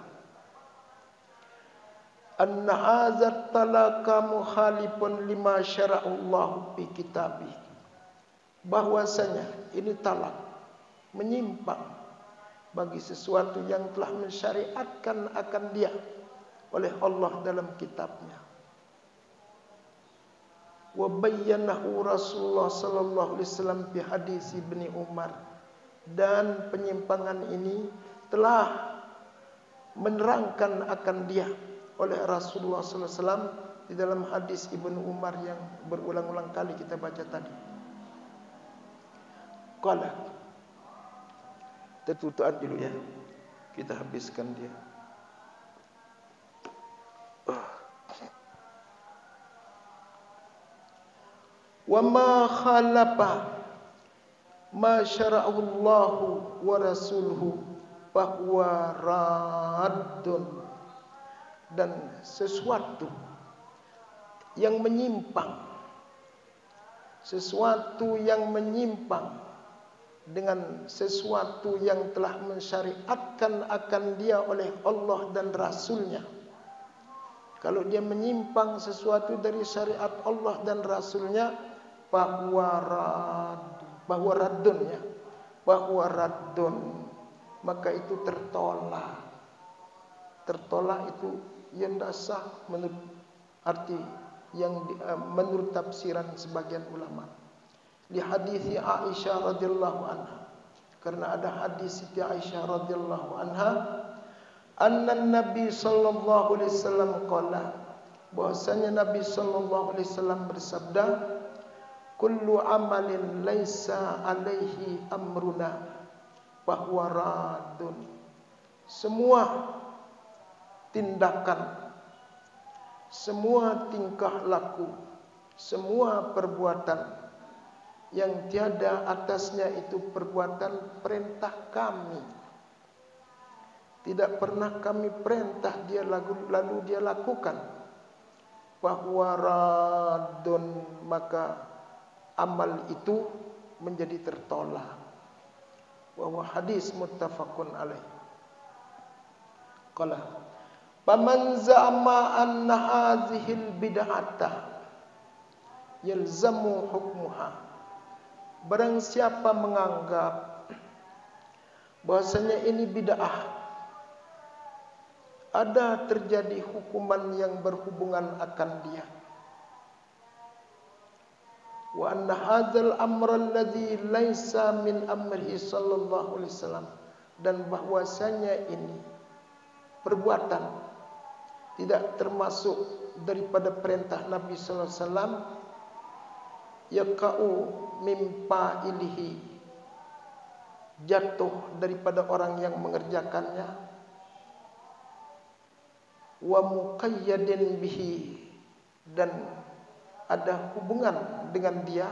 Speaker 1: anna hazat talaka mukhalifun lima syara'allahu fi kitabih, bahwasanya ini talak menyimpang bagi sesuatu yang telah mensyariatkan akan dia oleh Allah dalam kitabnya. Wa bayyanahu Rasulullah sallallahu alaihi wasallam fi hadis Ibnu Umar, dan penyimpangan ini telah menerangkan akan dia oleh Rasulullah sallallahu alaihi wasallam di dalam hadis Ibnu Umar yang berulang-ulang kali kita baca tadi. Qala, tertutupan dulu ya, kita habiskan dia. Wa ma khalafa ma syara'ahu Allahu wa rasuluhu bahwa raddun, dan sesuatu yang menyimpang, sesuatu yang menyimpang dengan sesuatu yang telah mensyariatkan akan dia oleh Allah dan Rasulnya. Kalau dia menyimpang sesuatu dari syariat Allah dan Rasulnya, bahwa raddun, maka itu tertolak. Tertolak itu yang dasar menurut arti yang menurut tafsiran sebagian ulama. Li hadis Aisyah radhiyallahu anha, karena ada hadis Siti Aisyah radhiyallahu anha, anna Nabi sallallahu alaihi wasallam qala, bahwasanya Nabi sallallahu alaihi wasallam bersabda, kullu amalin laisa alaihi amruna bahwa radun, semua tindakan, semua tingkah laku, semua perbuatan yang tiada atasnya itu perbuatan perintah kami, tidak pernah kami perintah dia lalu dia lakukan, bahwa radun, maka amal itu menjadi tertolak. Wa hadis muttafaqun alaih. Qala faman za'ama anna hadhil bid'ata yalzamu hukmuha, barang siapa menganggap bahwasanya ini bid'ah, ada terjadi hukuman yang berhubungan akan dia. Wa anna hadzal amra alladzi laisa min amrihi sallallahu alaihi wasallam, dan bahwasanya ini perbuatan tidak termasuk daripada perintah Nabi sallallahu alaihi wasallam, yaqa'u mimpa ilihi, jatuh daripada orang yang mengerjakannya, wa muqayyadin bihi, dan ada hubungan dengan dia,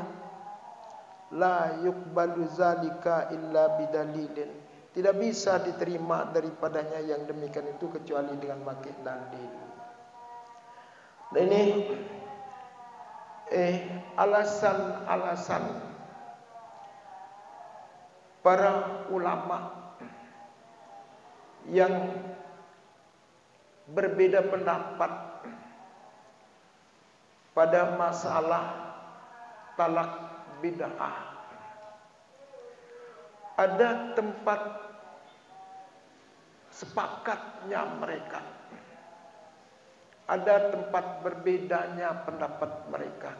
Speaker 1: la yuqbalu zalika illa bidalilin, tidak bisa diterima daripadanya yang demikian itu kecuali dengan pakai dalil. Nah ini alasan-alasan para ulama yang berbeda pendapat pada masalah talak bid'ah. Ada tempat sepakatnya mereka, ada tempat berbedanya pendapat mereka.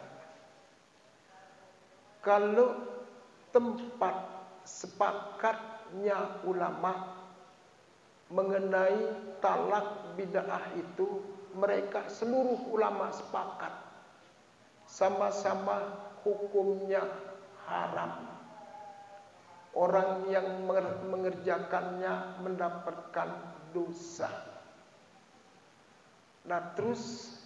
Speaker 1: Kalau tempat sepakatnya ulama mengenai talak bid'ah itu, mereka seluruh ulama sepakat sama-sama hukumnya haram. Orang yang mengerjakannya mendapatkan dosa. Nah, terus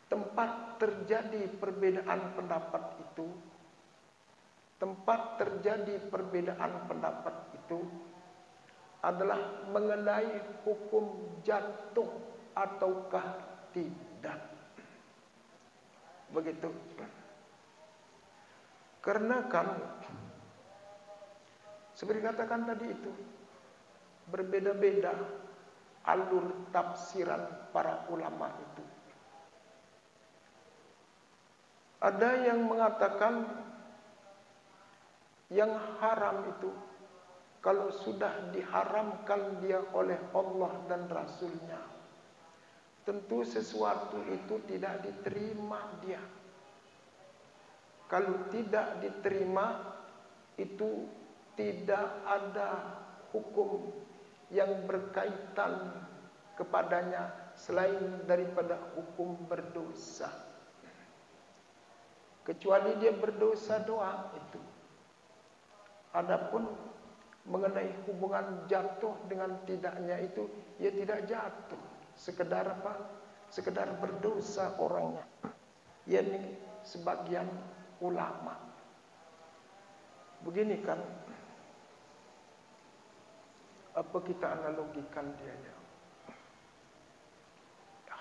Speaker 1: tempat terjadi perbedaan pendapat itu, adalah mengenai hukum jatuh ataukah tidak. Begitu. Karena kan seperti katakan tadi itu, berbeda-beda alur tafsiran para ulama itu. Ada yang mengatakan yang haram itu kalau sudah diharamkan dia oleh Allah dan Rasulnya, tentu sesuatu itu tidak diterima dia. Kalau tidak diterima, itu tidak ada hukum yang berkaitan kepadanya selain daripada hukum berdosa. Kecuali dia berdosa doang itu. Adapun mengenai hubungan jatuh dengan tidaknya itu, ia tidak jatuh. Sekedar apa? Sekedar berdosa orangnya. Ini sebagian ulama. Begini kan, apa kita analogikan dia ya?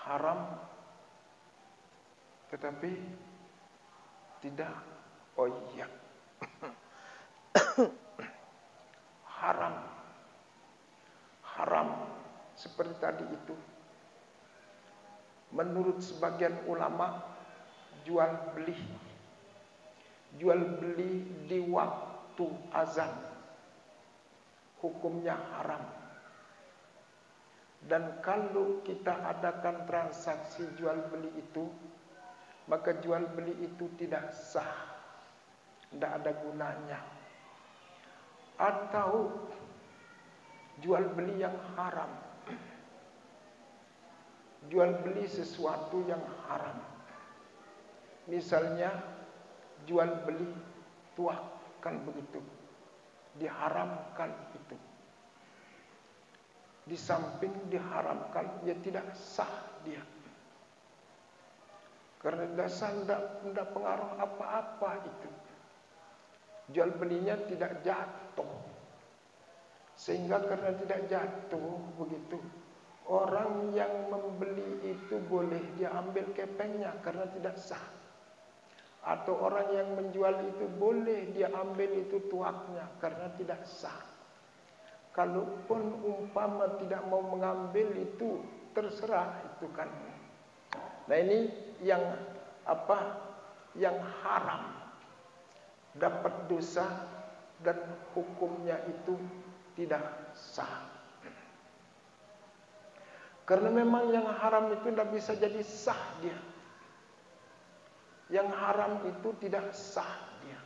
Speaker 1: Haram, tetapi tidak, oh iya, haram, haram seperti tadi itu. Menurut sebagian ulama, jual beli di waktu azan hukumnya haram. Dan kalau kita adakan transaksi jual beli itu, maka jual beli itu tidak sah, tidak ada gunanya. Atau jual beli yang haram, jual beli sesuatu yang haram. Misalnya jual beli tuak, kan begitu, diharamkan itu. Di samping diharamkan, ya tidak sah dia. Karena dasar tidak pengaruh apa-apa itu. Jual belinya tidak jatuh. Sehingga karena tidak jatuh begitu, orang yang membeli itu boleh dia ambil kepengnya karena tidak sah. Atau orang yang menjual itu boleh dia ambil itu tuaknya karena tidak sah. Kalaupun umpama tidak mau mengambil itu, terserah itu kan. Nah ini yang apa? Yang haram, dapat dosa dan hukumnya itu tidak sah. Karena memang yang haram itu tidak bisa jadi sah dia. Yang haram itu tidak sah dia.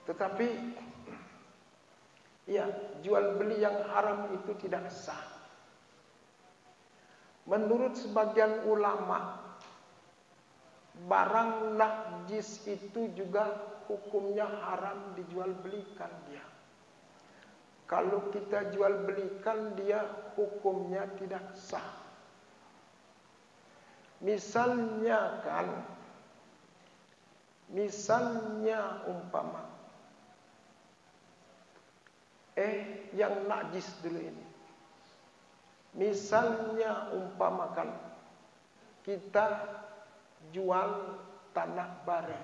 Speaker 1: Tetapi ya, jual beli yang haram itu tidak sah. Menurut sebagian ulama, barang najis itu juga hukumnya haram dijual belikan dia. Kalau kita jual belikan dia, hukumnya tidak sah. Misalnya kan, misalnya umpama, yang najis dulu ini. Misalnya umpamakan kita jual tanah bare.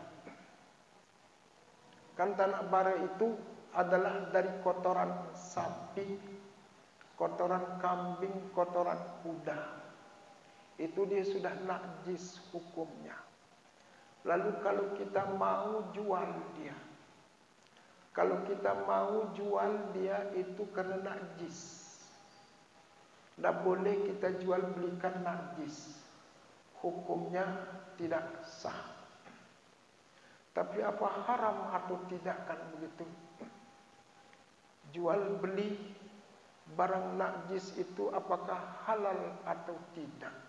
Speaker 1: Kan tanah bare itu adalah dari kotoran sapi, kotoran kambing, kotoran kuda. Itu dia sudah najis hukumnya. Lalu kalau kita mau jual dia, kalau kita mau jual dia itu karena najis, tidak boleh kita jual belikan najis, hukumnya tidak sah. Tapi apa haram atau tidak kan begitu? Jual beli barang najis itu apakah halal atau tidak?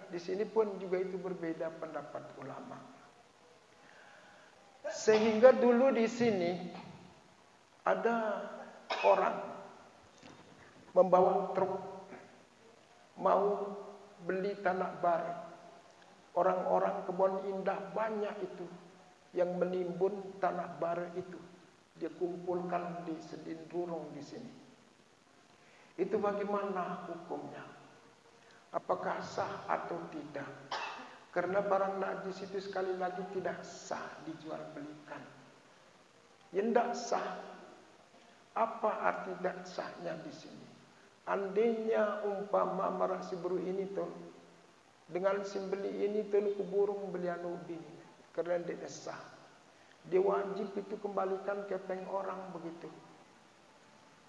Speaker 1: Di sini pun juga itu berbeda pendapat ulama. Sehingga dulu di sini ada orang membawa truk mau beli tanah bare. Orang-orang Kebon Indah banyak itu yang menimbun tanah bare itu. Dia kumpulkan di Sedin Rurung di sini. Itu bagaimana hukumnya? Apakah sah atau tidak? Karena barang najis itu sekali lagi tidak sah dijual belikan. Ya tidak sah. Apa arti tidak sahnya di sini? Andainya umpama marah si buru ini tuh, dengan simbeli ini tuh kuburung belian ubi, karena dia sah. Dia wajib itu kembalikan ke peng orang begitu.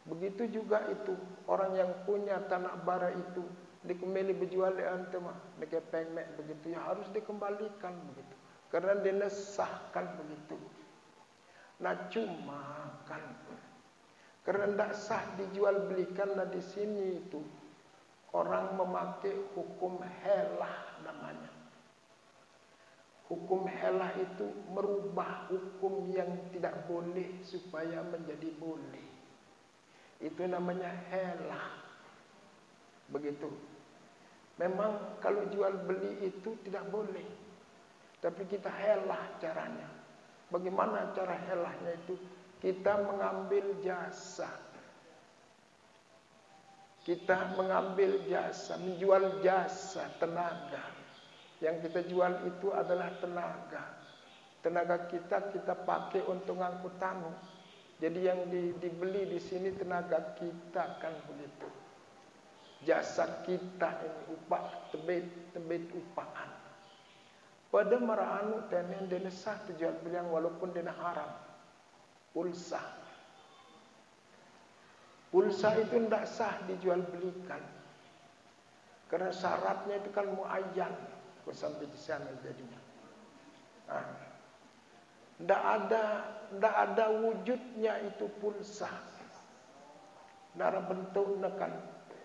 Speaker 1: Begitu juga itu orang yang punya tanah bara itu dikembali berjual di antemah, dikepeng mek begitu ya harus dikembalikan begitu. Karena dia nesahkan begitu. Nah cuma kan karena tidak sah dijual belikan, nah di sini itu orang memakai hukum helah namanya. Hukum helah itu merubah hukum yang tidak boleh supaya menjadi boleh. Itu namanya helah. Begitu. Memang kalau jual beli itu tidak boleh. Tapi kita helah caranya. Bagaimana cara helahnya itu? Kita mengambil jasa. Kita mengambil jasa, menjual jasa tenaga. Yang kita jual itu adalah tenaga. Tenaga kita pakai untuk ngangkut tamu. Jadi yang dibeli di sini tenaga kita kan begitu. Jasa kita ini upah tebet upahan. Pada marahanu tenen dene sah jual beli walaupun dene haram. Pulsa. Pulsa itu tidak sah dijual belikan. Karena syaratnya itu kan muayyan. Kok sampai di sana jadinya. Tidak ada wujudnya itu pulsa. Nara bentuknya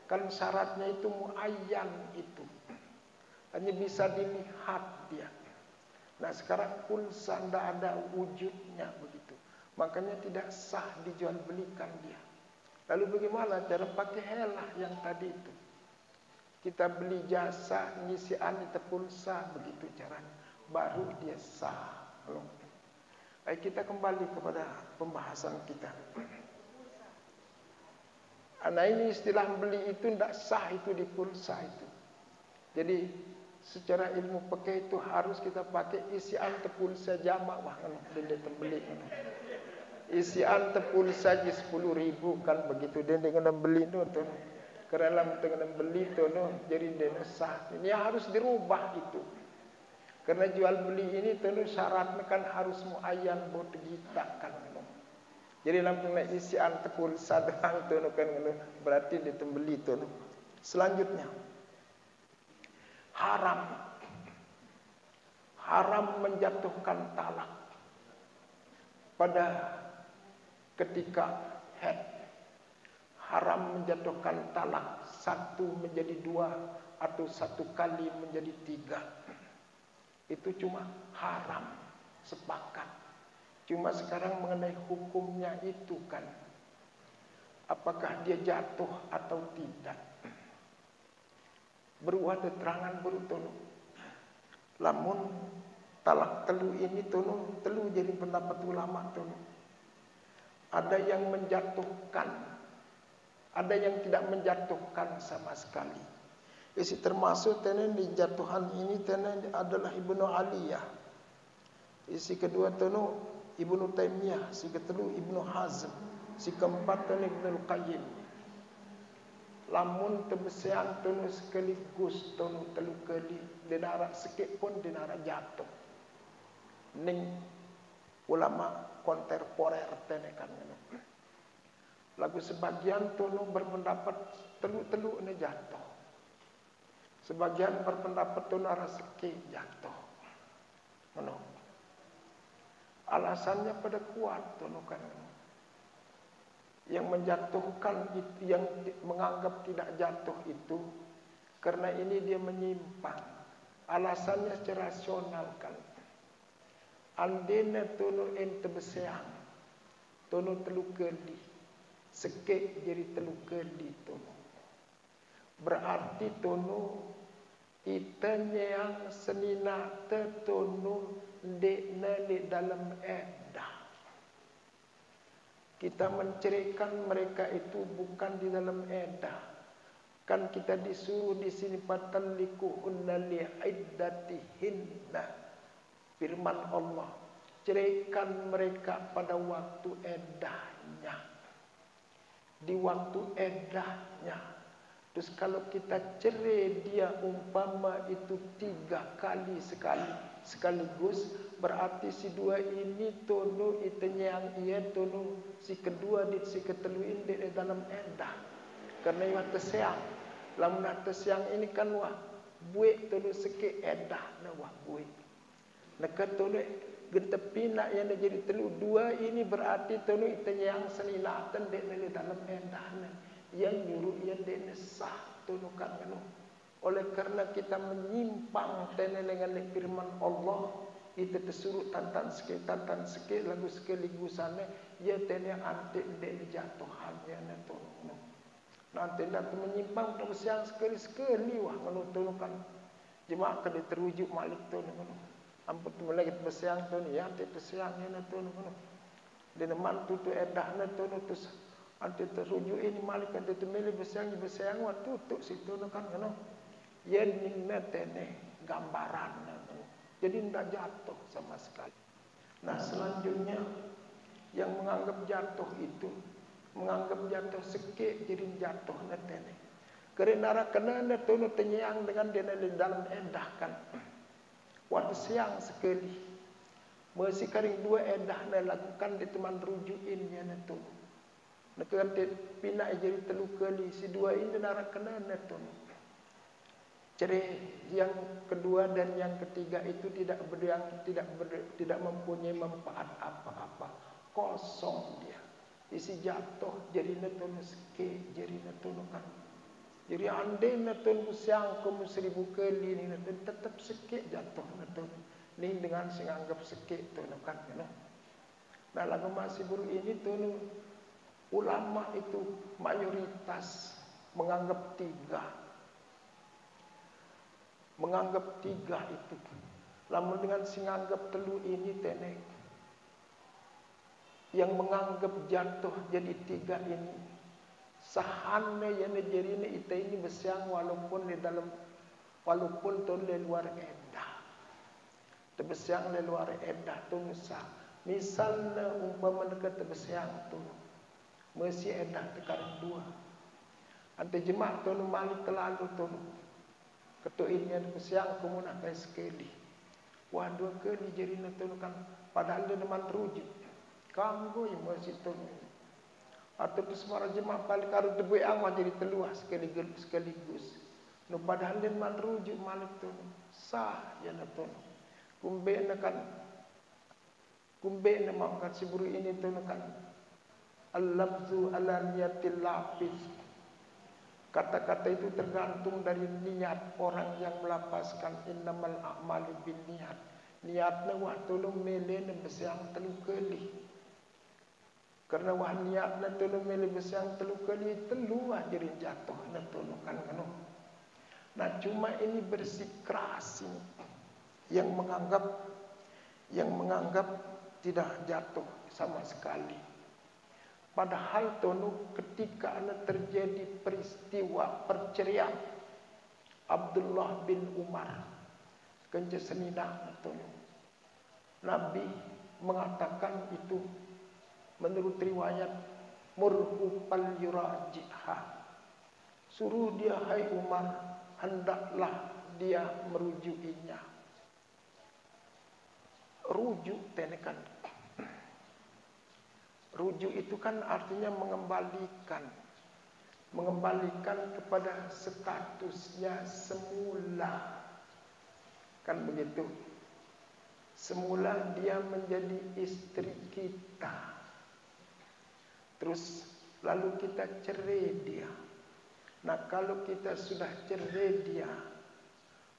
Speaker 1: kan syaratnya itu muayyan itu. Hanya bisa dilihat dia. Nah sekarang pulsa tidak ada wujudnya begitu. Makanya tidak sah dijual belikan dia. Lalu bagaimana cara pakai helah yang tadi itu? Kita beli jasa, ngisian itu pulsa, begitu caranya. Baru dia sah. Baik, kita kembali kepada pembahasan kita. Nah ini istilah beli itu tidak sah itu di pulsa itu. Jadi secara ilmu pakai itu harus kita pakai isian pulsa jamak wah dia beli. Isian pulsa saja 10.000 kan begitu dia dengan beli tu karena dengan beli tu jadi dia sah. Ini harus dirubah itu. Karena jual beli ini tu syaratnya kan harus muayyan buat kita kan. Jadi langsung isian pulsa doang tu kan berarti dia beli tu. Selanjutnya haram menjatuhkan talak pada ketika haid. Haram menjatuhkan talak 1 menjadi 2 atau 1 kali menjadi 3. Itu cuma haram, sepakat. Cuma sekarang mengenai hukumnya itu kan, apakah dia jatuh atau tidak? Beruah keterangan berutun. Lamun talak telu ini telu jadi pendapat ulama ada yang menjatuhkan, ada yang tidak menjatuhkan sama sekali. Isi termasuk tenen di jatuhan ini tenen adalah Ibnu Aliyah. Isi kedua Ibnu Taimiyah, si ketelu Ibnu Hazm, si keempat Ibnu Qayyim. Lamun tebesean sekaligus telu kali dinara sikit pun dinara jatuh. Ning ulama kontemporer tenekan. Lagu sebagian berpendapat telu ini jatuh. Sebagian berpendapat nara sikit jatuh. Alasannya pada kuat kan. Yang menjatuhkan itu, yang menganggap tidak jatuh itu karena ini dia menyimpang. Alasannya secara rasional kan. Andena ente beseang telu keli sekek jadi telu keli berarti itanya yang senina dekna di dalam edah. Kita menceraikan mereka itu bukan di dalam edah. Kan kita disuruh di sini fatalliquhunna li'iddatihinna. Firman Allah, ceraikan mereka pada waktu edahnya. di waktu eddahnya. Terus kalau kita cerai dia umpama itu 3 kali sekaligus, berarti si 2 ini tono itenya yang ia tono si kedua dit si ketelu ini di dalam eddah. Karena ia tersiang. Lamun tersiang ini kan wah buik tono seke eddah na wah buik. Naka tono gentepina yang jadi telu 2 ini berarti tono itenya yang senilatan di dalam eddah na. Yang nyuruh yang denesah tunukan kanu. Oleh karena kita menyimpang dengan firman Allah, itu tersuruh tantan sikit lagu sekeligusannya, ya tene antik dek jatuhannya netunu. Nanti nak menyimpang terus yang sekali wah kanu tunukan. Jemaah kada terujuk malik tunu kanu. Ampun tu lagi bersiang tunu ya, tersiangnya netunu kanu. Dene mantu tu edah netunu tu ante terujuk ini malik ante temeli bersiang waktu tutup situ kan kanu. Ya ninna tene gambaran. Jadi tidak jatuh sama sekali. Nah selanjutnya yang menganggap jatuh itu menganggap jatuh sekek jadi jatuh netene. Kerana kena netunu tenyang dengan dene di dalam edah kan. Waktu siang sekali masih kering 2 edah lakukan di teman rujukin ya netunu. Nak pina jadi telu kali si 2 ini nara kena netun. Cerai yang kedua dan yang ketiga itu tidak mempunyai manfaat apa-apa. Kosong dia. Isi jatuh jadi netun seke jadi netun kan. Jadi andai netun siang kamu 1000 kali ni netun tetap seke jatuh netun. Ni dengan sing anggap seke tu kan. Nah lagu masih buruk ini tu ulama itu mayoritas menganggap 3. Menganggap 3 itu. Lamun dengan sing anggap telu ini tenek. Yang menganggap jatuh jadi 3 ini. Sahane yang jadi ini ita ini besiang walaupun tu di luar edah. Terbesiang di luar edah tu misalnya umpama dekat terbesiang tu. Masih edah tekan 2. Ante jemaah tu malik terlalu tu. Ketuinnya siang kamu nak kaya sekali. Wah 2 kali jadi tu kan. Padahal dia teman rujuk. Kamu yang masih tu. Atau tu semua jemaah balik karu tebu yang jadi teluah sekaligus. No padahal dia teman rujuk malik tu. Sah ya tu. Kumbe makan si buru ini tu kan. Al-lafzu ala niyatil lafiz. Kata-kata itu tergantung dari niat orang yang melapaskan innamal a'malu bin niat. Niatnya wah tolong mele besiang telu kali. Karena wah niatnya tolong mele besiang telu kali telu wah jadi jatuh dan tolong kan. Nah cuma ini bersikeras ini yang menganggap tidak jatuh sama sekali. Padahal tonu ketika terjadi peristiwa perceraian Abdullah bin Umar kenca seninah tonu. Nabi mengatakan itu menurut riwayat murhu pal yuraji'ha. Suruh dia hai Umar hendaklah dia merujukinya. Rujuk tenekan. Rujuk itu kan artinya mengembalikan kepada statusnya semula. Kan begitu. Semula dia menjadi istri kita. Terus lalu kita cerai dia. Nah kalau kita sudah cerai dia,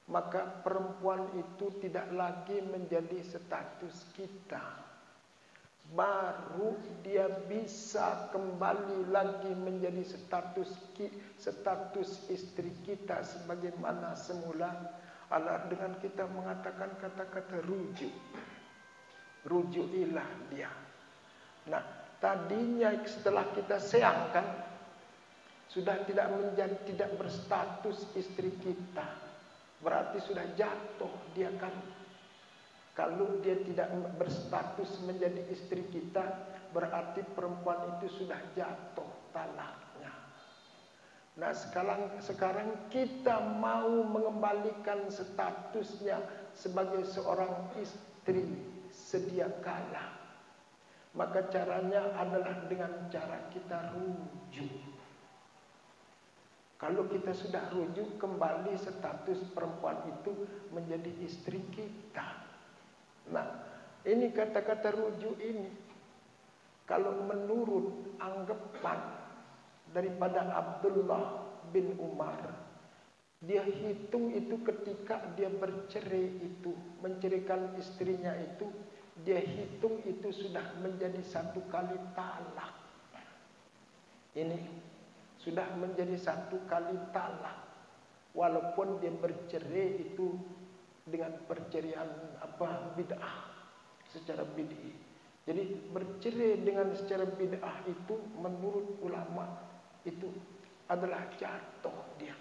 Speaker 1: maka perempuan itu tidak lagi menjadi status kita. Baru dia bisa kembali lagi menjadi status istri kita sebagaimana semula. Allah dengan kita mengatakan kata-kata rujuk. Rujukilah dia. Nah, tadinya setelah kita sayangkan sudah tidak berstatus istri kita. Berarti sudah jatuh dia kan. Kalau dia tidak berstatus menjadi istri kita, berarti perempuan itu sudah jatuh. talaknya. Nah sekarang kita mau mengembalikan statusnya sebagai seorang istri sedia kala. Maka caranya adalah dengan cara kita rujuk. Kalau kita sudah rujuk, kembali status perempuan itu menjadi istri kita. Nah, ini kata-kata rujuk ini, kalau menurut anggapan daripada Abdullah bin Umar, dia hitung itu ketika dia bercerai itu, menceraikan istrinya itu, dia hitung itu sudah menjadi 1 kali talak. Ini sudah menjadi 1 kali talak, walaupun dia bercerai itu dengan perceraian bid'ah, secara bid'i. Jadi bercerai dengan secara bid'ah itu menurut ulama itu adalah jatuh dia.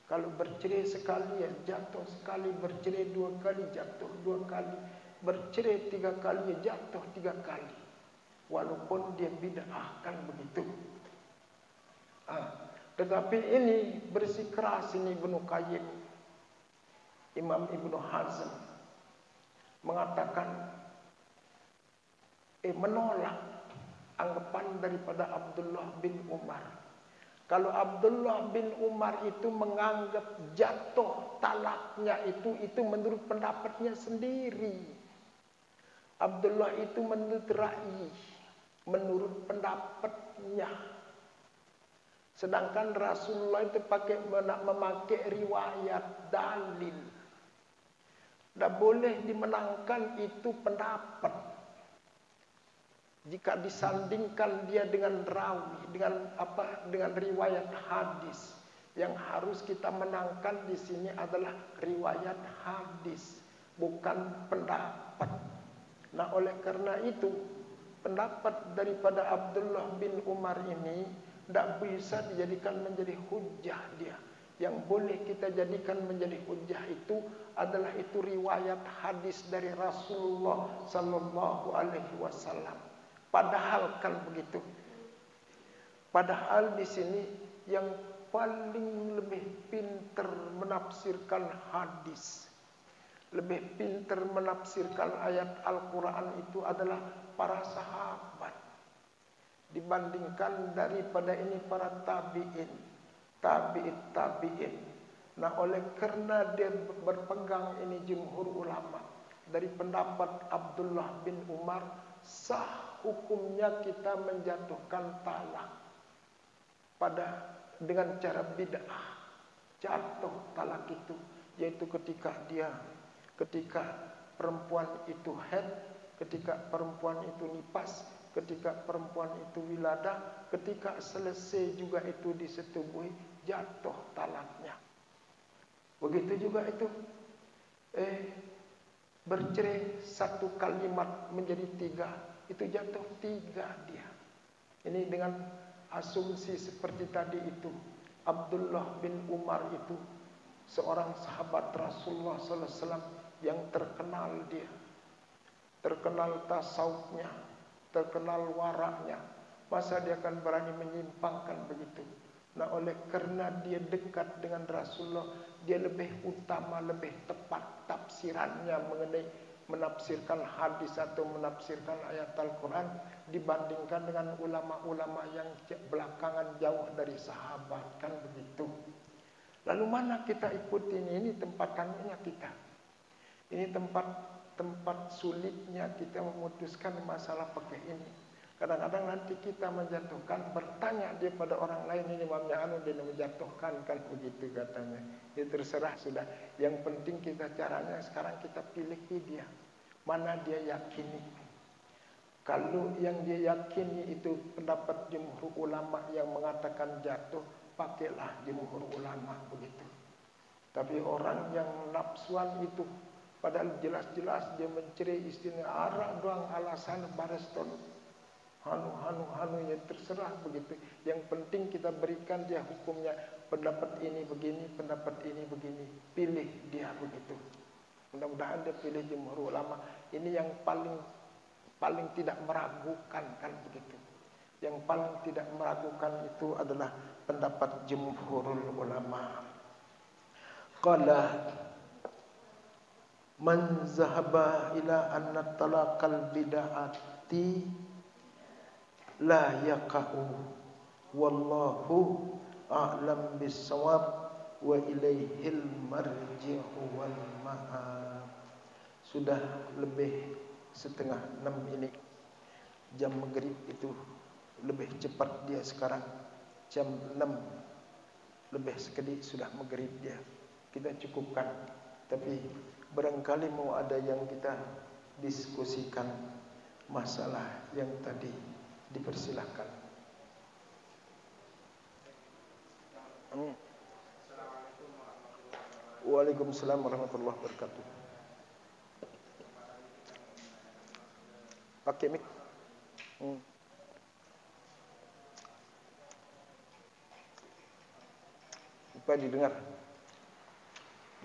Speaker 1: Kalau bercerai sekali ya jatuh sekali, bercerai 2 kali jatuh 2 kali, bercerai 3 kali ya jatuh 3 kali, walaupun dia bid'ah, kan begitu. Tetapi ini bersikeras ini Ibnu Qayyim, Imam Ibnu Hazm mengatakan menolak anggapan daripada Abdullah bin Umar. Kalau Abdullah bin Umar itu menganggap jatuh talaknya itu menurut pendapatnya sendiri. Abdullah itu menurut ra'i, menurut pendapatnya. Sedangkan Rasulullah itu memakai riwayat dalil. Tak boleh dimenangkan itu pendapat jika disandingkan dia dengan rawi, dengan riwayat hadis. Yang harus kita menangkan di sini adalah riwayat hadis, bukan pendapat. Nah, oleh karena itu pendapat daripada Abdullah bin Umar ini tidak bisa dijadikan menjadi hujjah dia. Yang boleh kita jadikan menjadi hujjah itu adalah itu riwayat hadis dari Rasulullah sallallahu alaihi wasallam. Padahal kan begitu. Padahal di sini yang paling lebih pintar menafsirkan hadis, lebih pintar menafsirkan ayat Al-Quran itu adalah para sahabat, dibandingkan daripada ini para tabi'in, tabi'in. Nah, oleh karena dia berpegang ini jumhur ulama dari pendapat Abdullah bin Umar, sah hukumnya kita menjatuhkan talak dengan cara bid'ah. Jatuh talak itu yaitu ketika perempuan itu haid, ketika perempuan itu nifas, ketika perempuan itu wiladah, ketika selesai juga itu disetubuhi, jatuh talaknya. Begitu juga itu bercerai 1 kalimat menjadi 3, itu jatuh 3 dia. Ini dengan asumsi seperti tadi itu. Abdullah bin Umar itu seorang sahabat Rasulullah sallallahu alaihi wasallam yang terkenal dia, terkenal tasawufnya, terkenal waraknya. Masa dia akan berani menyimpangkan begitu? Nah, oleh karena dia dekat dengan Rasulullah, dia lebih utama, lebih tepat tafsirannya mengenai menafsirkan hadis atau menafsirkan ayat Al-Quran dibandingkan dengan ulama-ulama yang belakangan jauh dari sahabat, kan begitu. Lalu mana kita ikuti ini tempat tanya kita. Ini tempat sulitnya kita memutuskan masalah pakai ini. Kadang-kadang nanti kita menjatuhkan, bertanya dia pada orang lain, ini imamnya anu dia menjatuhkan, kan begitu katanya. Ya terserah sudah. Yang penting kita caranya sekarang kita pilih dia. Mana dia yakini. Kalau yang dia yakini itu pendapat jumhur ulama yang mengatakan jatuh, pakailah jumhur ulama begitu. Tapi orang yang nafsuan itu, padahal jelas-jelas dia mencerai istrinya, arak doang alasan bareston. Hanu ya terserah begitu. Yang penting kita berikan dia hukumnya, pendapat ini begini, pendapat ini begini. Pilih dia begitu. Mudah-mudahan dia pilih jumhur ulama. Ini yang paling tidak meragukan, kan begitu. Yang paling tidak meragukan itu adalah pendapat jumhurul ulama. Qala man zahaba ila anna talaqal bid'ati la yaqa'u wallahu a'lam bis-shawab wa ilaihil marji'u wal ma'ab. Sudah lebih setengah 6 ini. Jam maghrib itu lebih cepat dia sekarang. Jam 6 lebih sekali sudah maghrib dia. Kita cukupkan. Tapi barangkali mau ada yang kita diskusikan masalah yang tadi, dipersilahkan. Waalaikumsalam warahmatullahi wabarakatuh. Pakai mic. Supaya didengar.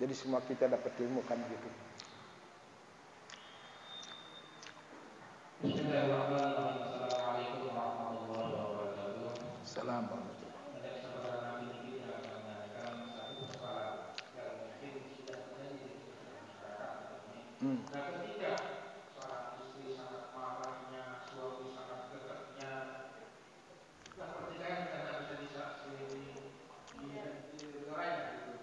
Speaker 1: Jadi semua kita dapat ilmu kan gitu.
Speaker 2: Assalamualaikum warahmatullahi wabarakatuh.
Speaker 1: Assalamualaikum.
Speaker 2: Pada kesempatan ini kita akan menanyakan satu persoalan yang mungkin sudah terjadi di masyarakat ini. Nah, ketika seorang istri sangat marahnya, suami sangat kekehnya, nah pertikaian karena bisa diluraikan gitu.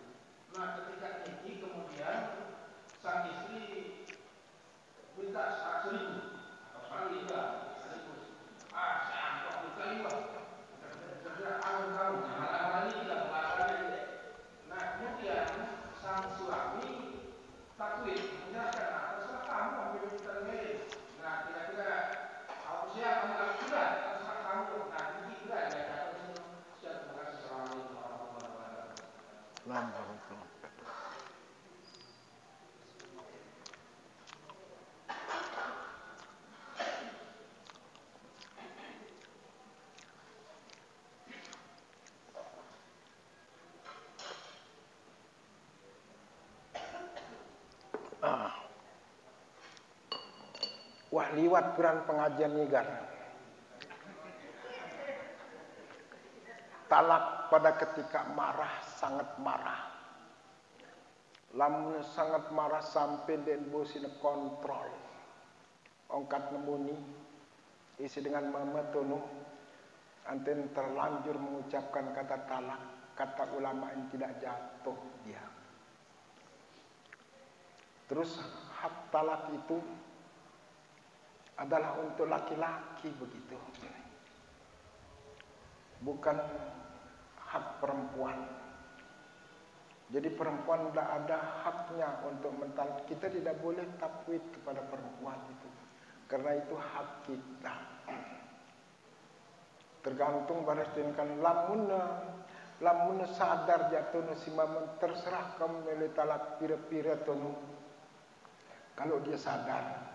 Speaker 2: Nah, ketika ini kemudian sang istri minta 100.000 atau 100.000 sekaligus. Saya angkat berkali wah. Kerja kamu. Hal-hal ini tidak melakukan. Nah, kemudian sang suami takwil menjelaskan, terserah kamu ambil termilih. Nah, kira-kira aku siap mengambil berat, terserah kamu. Nah, ini berat ya. Siap, terima kasih. Assalamualaikum warahmatullahi wabarakatuh.
Speaker 1: Wah, liwat Quran pengajian nigar. Talak pada ketika marah, sangat marah. Lamun sangat marah sampai den bosine kontrol. Ongkat nemuni isi dengan mama tono anten terlanjur mengucapkan kata talak. Kata ulama ini tidak jatuh dia. Terus hak talak itu adalah untuk laki-laki begitu. Bukan hak perempuan. Jadi perempuan tidak ada haknya untuk mentalak. Kita tidak boleh tafwid kepada perempuan itu. Karena itu hak kita. Tergantung baris dengan lamun sadar jatuh si mamun terserah kamu milih talak pira-pira tonu. Kalau dia sadar.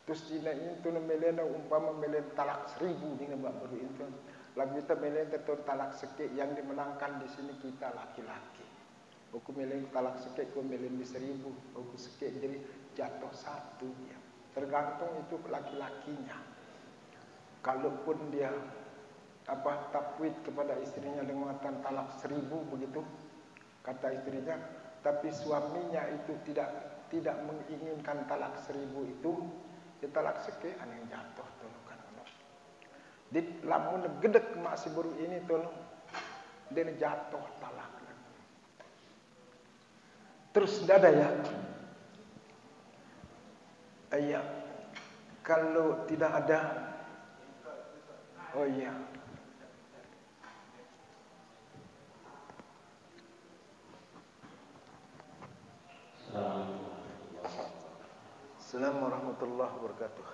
Speaker 1: Terus Cina ini tu melena umpama melena talak 1000 dengan bak baru itu. Lagu kita melena tetap talak sekek yang dimenangkan di sini kita laki-laki. Aku melena talak sekek, aku melena 1000. Aku sekek jadi jatuh 1 dia. Tergantung itu laki-lakinya. Kalaupun dia tafwid kepada istrinya dengan mengatakan talak 1000 begitu kata istrinya, tapi suaminya itu tidak menginginkan talak 1000 itu. Talak sekek yang jatuh tolong kan. Di lamun gedek masih baru ini tolong dia jatuh talak. Terus dada ya. Iya. Kalau tidak ada, oh iya. Assalamualaikum warahmatullahi wabarakatuh.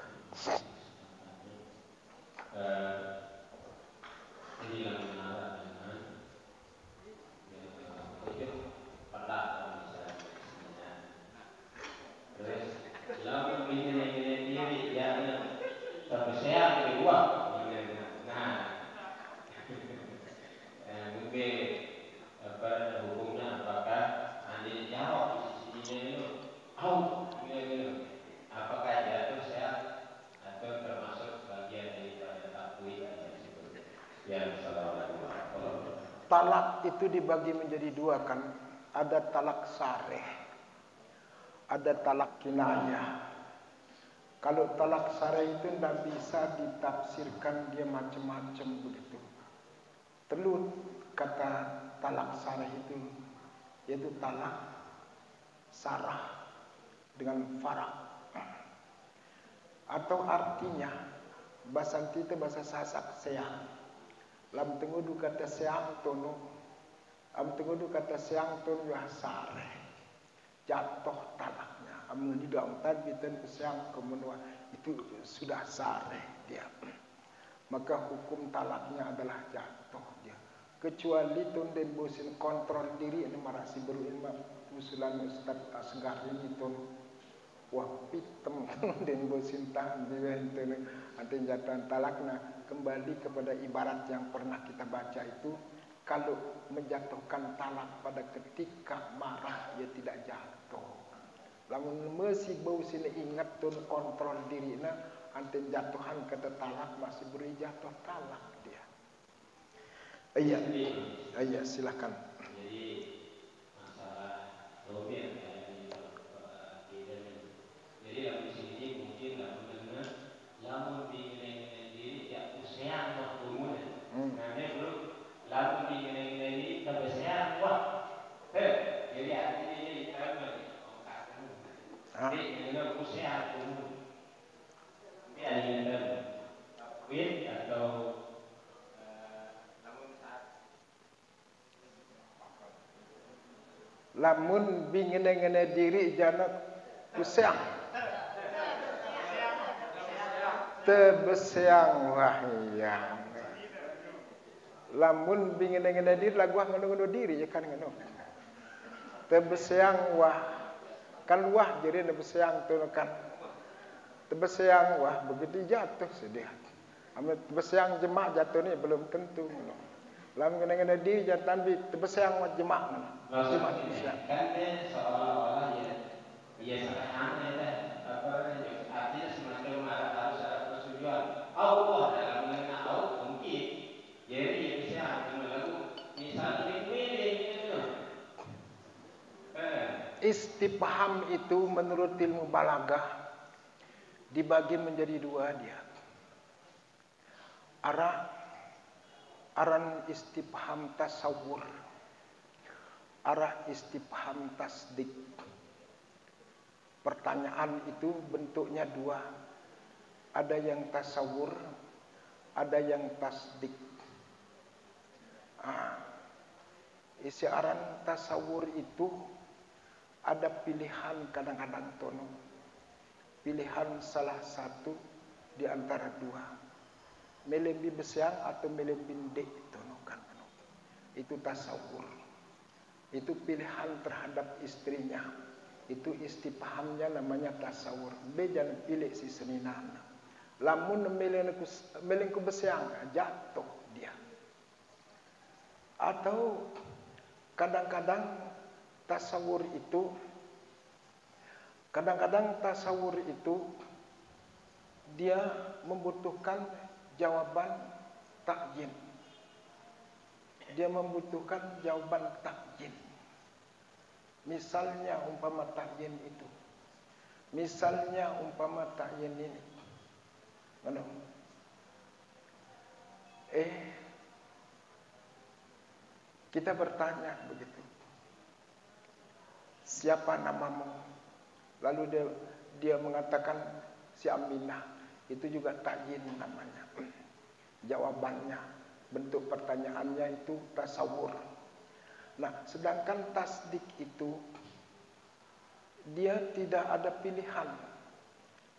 Speaker 2: Ini yang menarik dengan pada misalnya. Terus lalu ini dia sampai sehat kedua. Nah, mungkin hukumnya apakah anda jawab di sini out. Apakah jatuh sehat atau termasuk bagian daripada takwid?
Speaker 1: talak itu dibagi menjadi dua kan. Ada talak sareh, ada talak kinayah. Kalau talak sareh itu tidak bisa ditafsirkan, dia macam-macam begitu. Telut kata talak sareh itu, yaitu talak sarah dengan farak. Atau artinya bahasa kita bahasa Sasak seang. Lam tengudu kata seang tono, am tengudu kata seang tono ya sareh. Jatuh talaknya. Am tidak tabitan seang kemenua itu sudah sareh dia. Maka hukum talaknya adalah jatuh dia. Kecuali ton den bosin kontrol diri ini marasi berilmu usulan Ustaz Asgar ini ton. Wah pitem den bosin tahan diwenten anten jatuhan talakna kembali kepada ibarat yang pernah kita baca itu, kalau menjatuhkan talak pada ketika marah ia tidak jatuh. Lamun masih bau sini ingat tun kontrol dirina anten jatuhan kata talak masih beri jatuh talak dia. Iya silakan.
Speaker 2: Jadi masalah domir jadi dalam sini mungkin benar lamun ingin diri ya usian waktu muda. Nah dia belum lamun ingin diri tapi usian wah. Jadi artinya jadi terang jadi dengan usian waktu muda. Dia ingin win atau
Speaker 1: lamun bingene-ngene diri jana usian tebeseang wahyang. Lamun bingene-ngene diri lagu ngono-ngono diri ya kan ngono. Tebeseang wah kan wah jadi tebeseang tu kan. Tebeseang wah begitu jatuh sedih. Amat tebeseang jemak jatuh ni belum tentu ngono. Lamun ngene-ngene diri jangan bi tebeseang wah jemak ngono. Jemak
Speaker 2: kan dia seolah-olah ya sederhana ya artinya semacam harus ada persetujuan Allah dalam mengenai Allah mungkin jadi ya bisa lagu misalnya dipilih gitu.
Speaker 1: Istifham itu menurut ilmu balaghah dibagi menjadi dua dia. Aran istifham tasawur, arah istifham tasdik. Pertanyaan itu bentuknya dua. Ada yang tasawur, ada yang tasdik. Isi aran tasawur itu ada pilihan kadang-kadang tono. Pilihan salah satu di antara dua. Melembi besiang atau melembi ndek tono kan. Itu tasawur. Itu pilihan terhadap istrinya. Itu istifhamnya namanya tasawur. Be jangan pilih si seninan. Lamun melengku besiang jatuh dia. Atau kadang-kadang tasawur itu dia membutuhkan jawaban takyin. Dia membutuhkan jawaban takyin. Misalnya umpama takyin itu. Misalnya umpama takyin ini. Mana? Kita bertanya begitu. Siapa namamu? Lalu dia mengatakan si Aminah. Itu juga takyin namanya. Jawabannya, bentuk pertanyaannya itu tasawur. Nah, sedangkan tasdik itu dia tidak ada pilihan,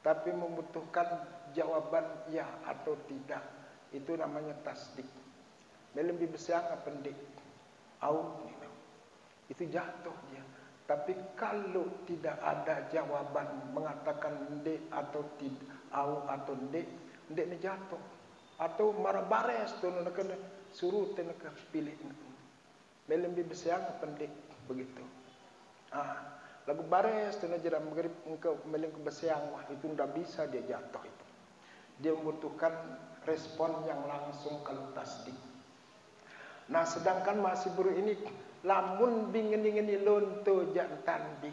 Speaker 1: tapi membutuhkan jawaban ya atau tidak. Itu namanya tasdik. Lebih besar apa pendik? Itu jatuh dia. Tapi kalau tidak ada jawaban mengatakan ndek atau tidak, au atau ndek ni jatuh. Atau marah bares tu nak kena suruh tu nak pilih. Lebih besar pendik begitu. Lagu bares tu nak jeram maghrib engkau melengku besiang wah itu tidak bisa dia jatuh itu. Dia membutuhkan respon yang langsung kalau tasdik. Nah sedangkan masih buru ini lamun bingeni-ngeni lonto jantan bi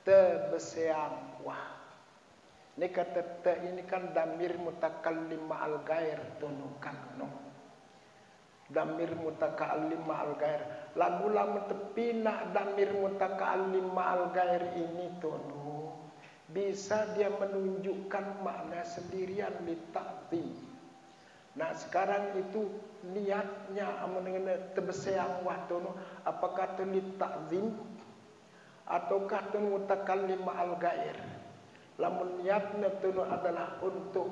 Speaker 1: tebeseang wah. Ini kata te ini kan damir mutakallim ma'al ghair tunukan no. Damir mutakallim ma'al ghair. Lagu lamun tepina damir mutakallim ma'al ghair ini tunu bisa dia menunjukkan makna sendirian li ta'ti. Nah sekarang itu niatnya mengenai tebeseang wah tunu apakah tu li ta'zim ataukah tu mutakallim ma'al ghair. Lamun niatnya itu adalah untuk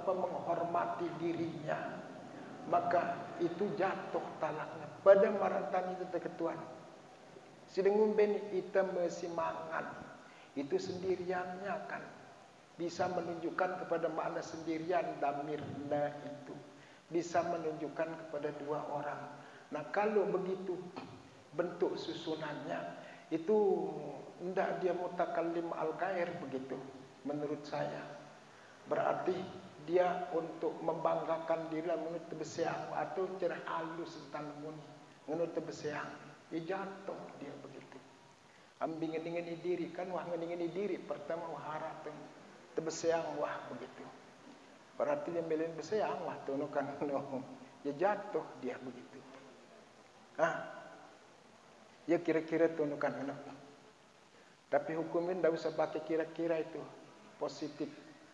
Speaker 1: menghormati dirinya, maka itu jatuh talaknya pada marantan itu ketuan. Sedangkan ben kita mesimangan itu sendiriannya kan bisa menunjukkan kepada makna sendirian damirna itu bisa menunjukkan kepada dua orang. Nah kalau begitu bentuk susunannya itu tidak dia mutakallim al-ghair begitu menurut saya. Berarti dia untuk membanggakan diri menurut tebeseang atau cerah halus tentang muni menurut tebeseang dia jatuh dia begitu. Ambing ngeni diri kan wah ngeni diri pertama wah harap tebeseang wah begitu. Berarti dia melin beseang wah tuno kan no. Dia jatuh dia begitu. Ya kira-kira tunukan anak. Tapi hukumin tidak usah pakai kira-kira itu. Positif.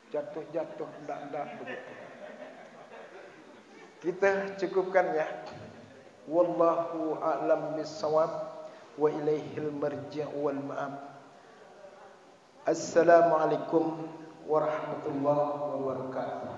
Speaker 1: Jatuh-jatuh. Tidak begitu. Kita cukupkan ya. Wallahu a'lam bissawab. Wa ilaihil marji' wal ma'ab. Assalamualaikum warahmatullahi wabarakatuh.